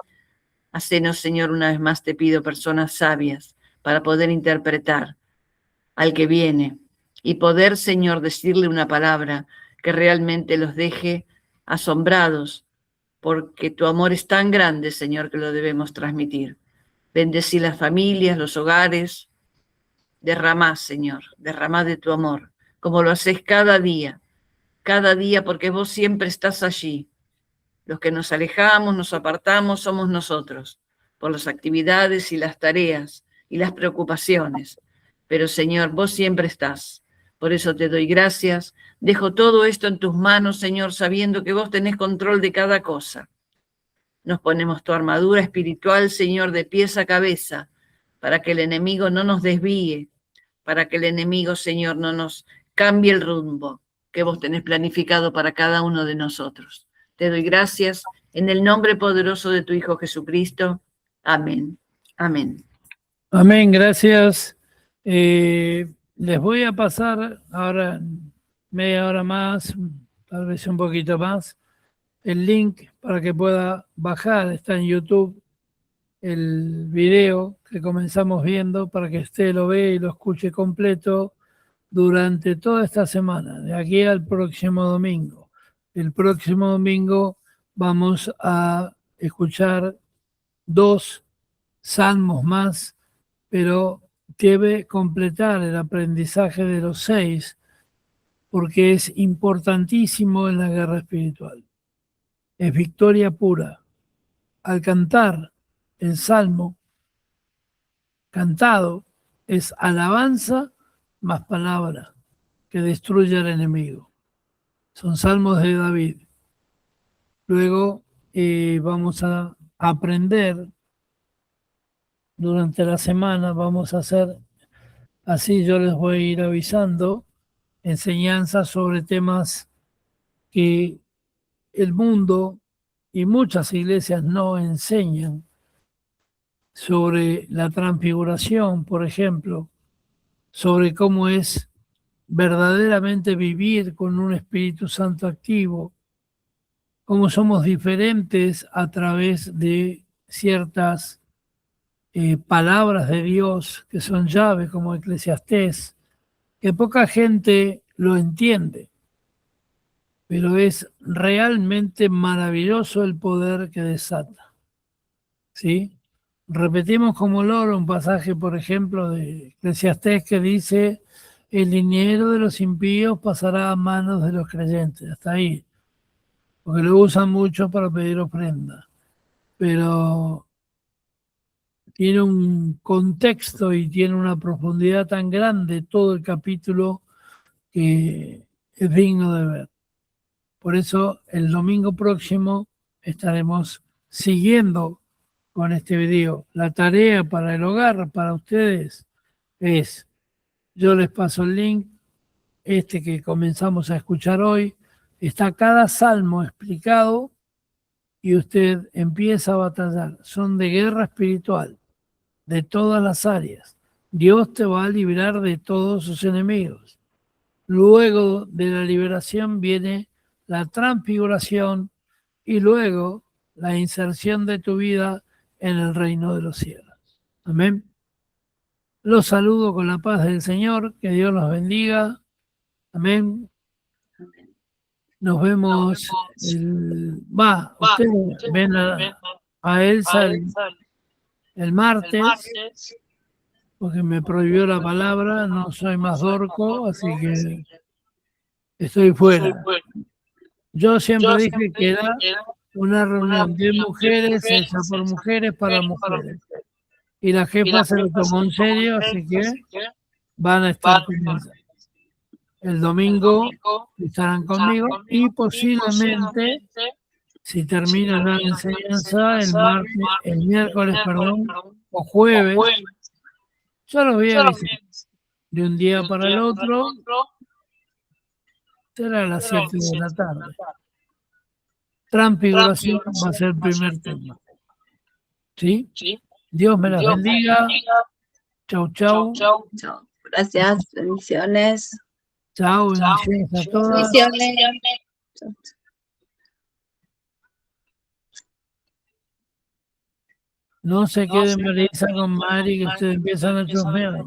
Hacenos, Señor, una vez más te pido personas sabias para poder interpretar al que viene y poder, Señor, decirle una palabra que realmente los deje asombrados, porque tu amor es tan grande, Señor, que lo debemos transmitir. Bendecí las familias, los hogares. Derramá, Señor, derramá de tu amor, como lo haces cada día, porque vos siempre estás allí. Los que nos alejamos, nos apartamos, somos nosotros, por las actividades y las tareas y las preocupaciones. Pero, Señor, vos siempre estás. Por eso te doy gracias. Dejo todo esto en tus manos, Señor, sabiendo que vos tenés control de cada cosa. Nos ponemos tu armadura espiritual, Señor, de pies a cabeza, para que el enemigo no nos desvíe, para que el enemigo, Señor, no nos cambie el rumbo que vos tenés planificado para cada uno de nosotros. Te doy gracias en el nombre poderoso de tu Hijo Jesucristo. Amén. Amén. Amén, gracias. Les voy a pasar ahora media hora más, tal vez un poquito más, el link para que pueda bajar. Está en YouTube el video que comenzamos viendo para que usted lo vea y lo escuche completo durante toda esta semana, de aquí al próximo domingo. El próximo domingo vamos a escuchar 2 salmos más, pero debe completar el aprendizaje de los 6 porque es importantísimo en la guerra espiritual. Es victoria pura. Al cantar el salmo cantado es alabanza más palabra que destruye al enemigo. Son salmos de David. Luego vamos a aprender durante la semana, vamos a hacer, así yo les voy a ir avisando, enseñanzas sobre temas que el mundo y muchas iglesias no enseñan, sobre la transfiguración, por ejemplo, sobre cómo es verdaderamente vivir con un Espíritu Santo activo, cómo somos diferentes a través de ciertas palabras de Dios que son llave, como Eclesiastés, que poca gente lo entiende, pero es realmente maravilloso el poder que desata. ¿Sí? Repetimos como loro un pasaje, por ejemplo, de Eclesiastés que dice: el dinero de los impíos pasará a manos de los creyentes. Hasta ahí, porque lo usan mucho para pedir ofrenda. Pero tiene un contexto y tiene una profundidad tan grande todo el capítulo que es digno de ver. Por eso el domingo próximo estaremos siguiendo con este video. La tarea para el hogar, para ustedes, es, yo les paso el link, este que comenzamos a escuchar hoy, está cada salmo explicado y usted empieza a batallar. Son de guerra espiritual, de todas las áreas. Dios te va a librar de todos sus enemigos. Luego de la liberación viene la transfiguración y luego la inserción de tu vida en el reino de los cielos. Amén. Los saludo con la paz del Señor. Que Dios los bendiga. Amén. Nos vemos. Ustedes ven a Elsa el martes, porque me prohibió la palabra. No soy más dorco, así que estoy fuera. Yo siempre dije que era una reunión de mujeres hecha por mujeres para mujeres. Y la jefa se lo tomó en serio, así que van a estar conmigo. El domingo estarán conmigo y posiblemente, si termina la enseñanza, el miércoles, o jueves, yo los voy a avisar. De un día para el otro, será a las 7 de la tarde. Transfiguración va a ser el primer tema. ¿Sí? Dios me las bendiga. Chau, chau. Chao. Gracias, bendiciones. Chau, bendiciones a todas. Bendiciones. No se queden Marisa con Mari, que ustedes empiezan a chusmear.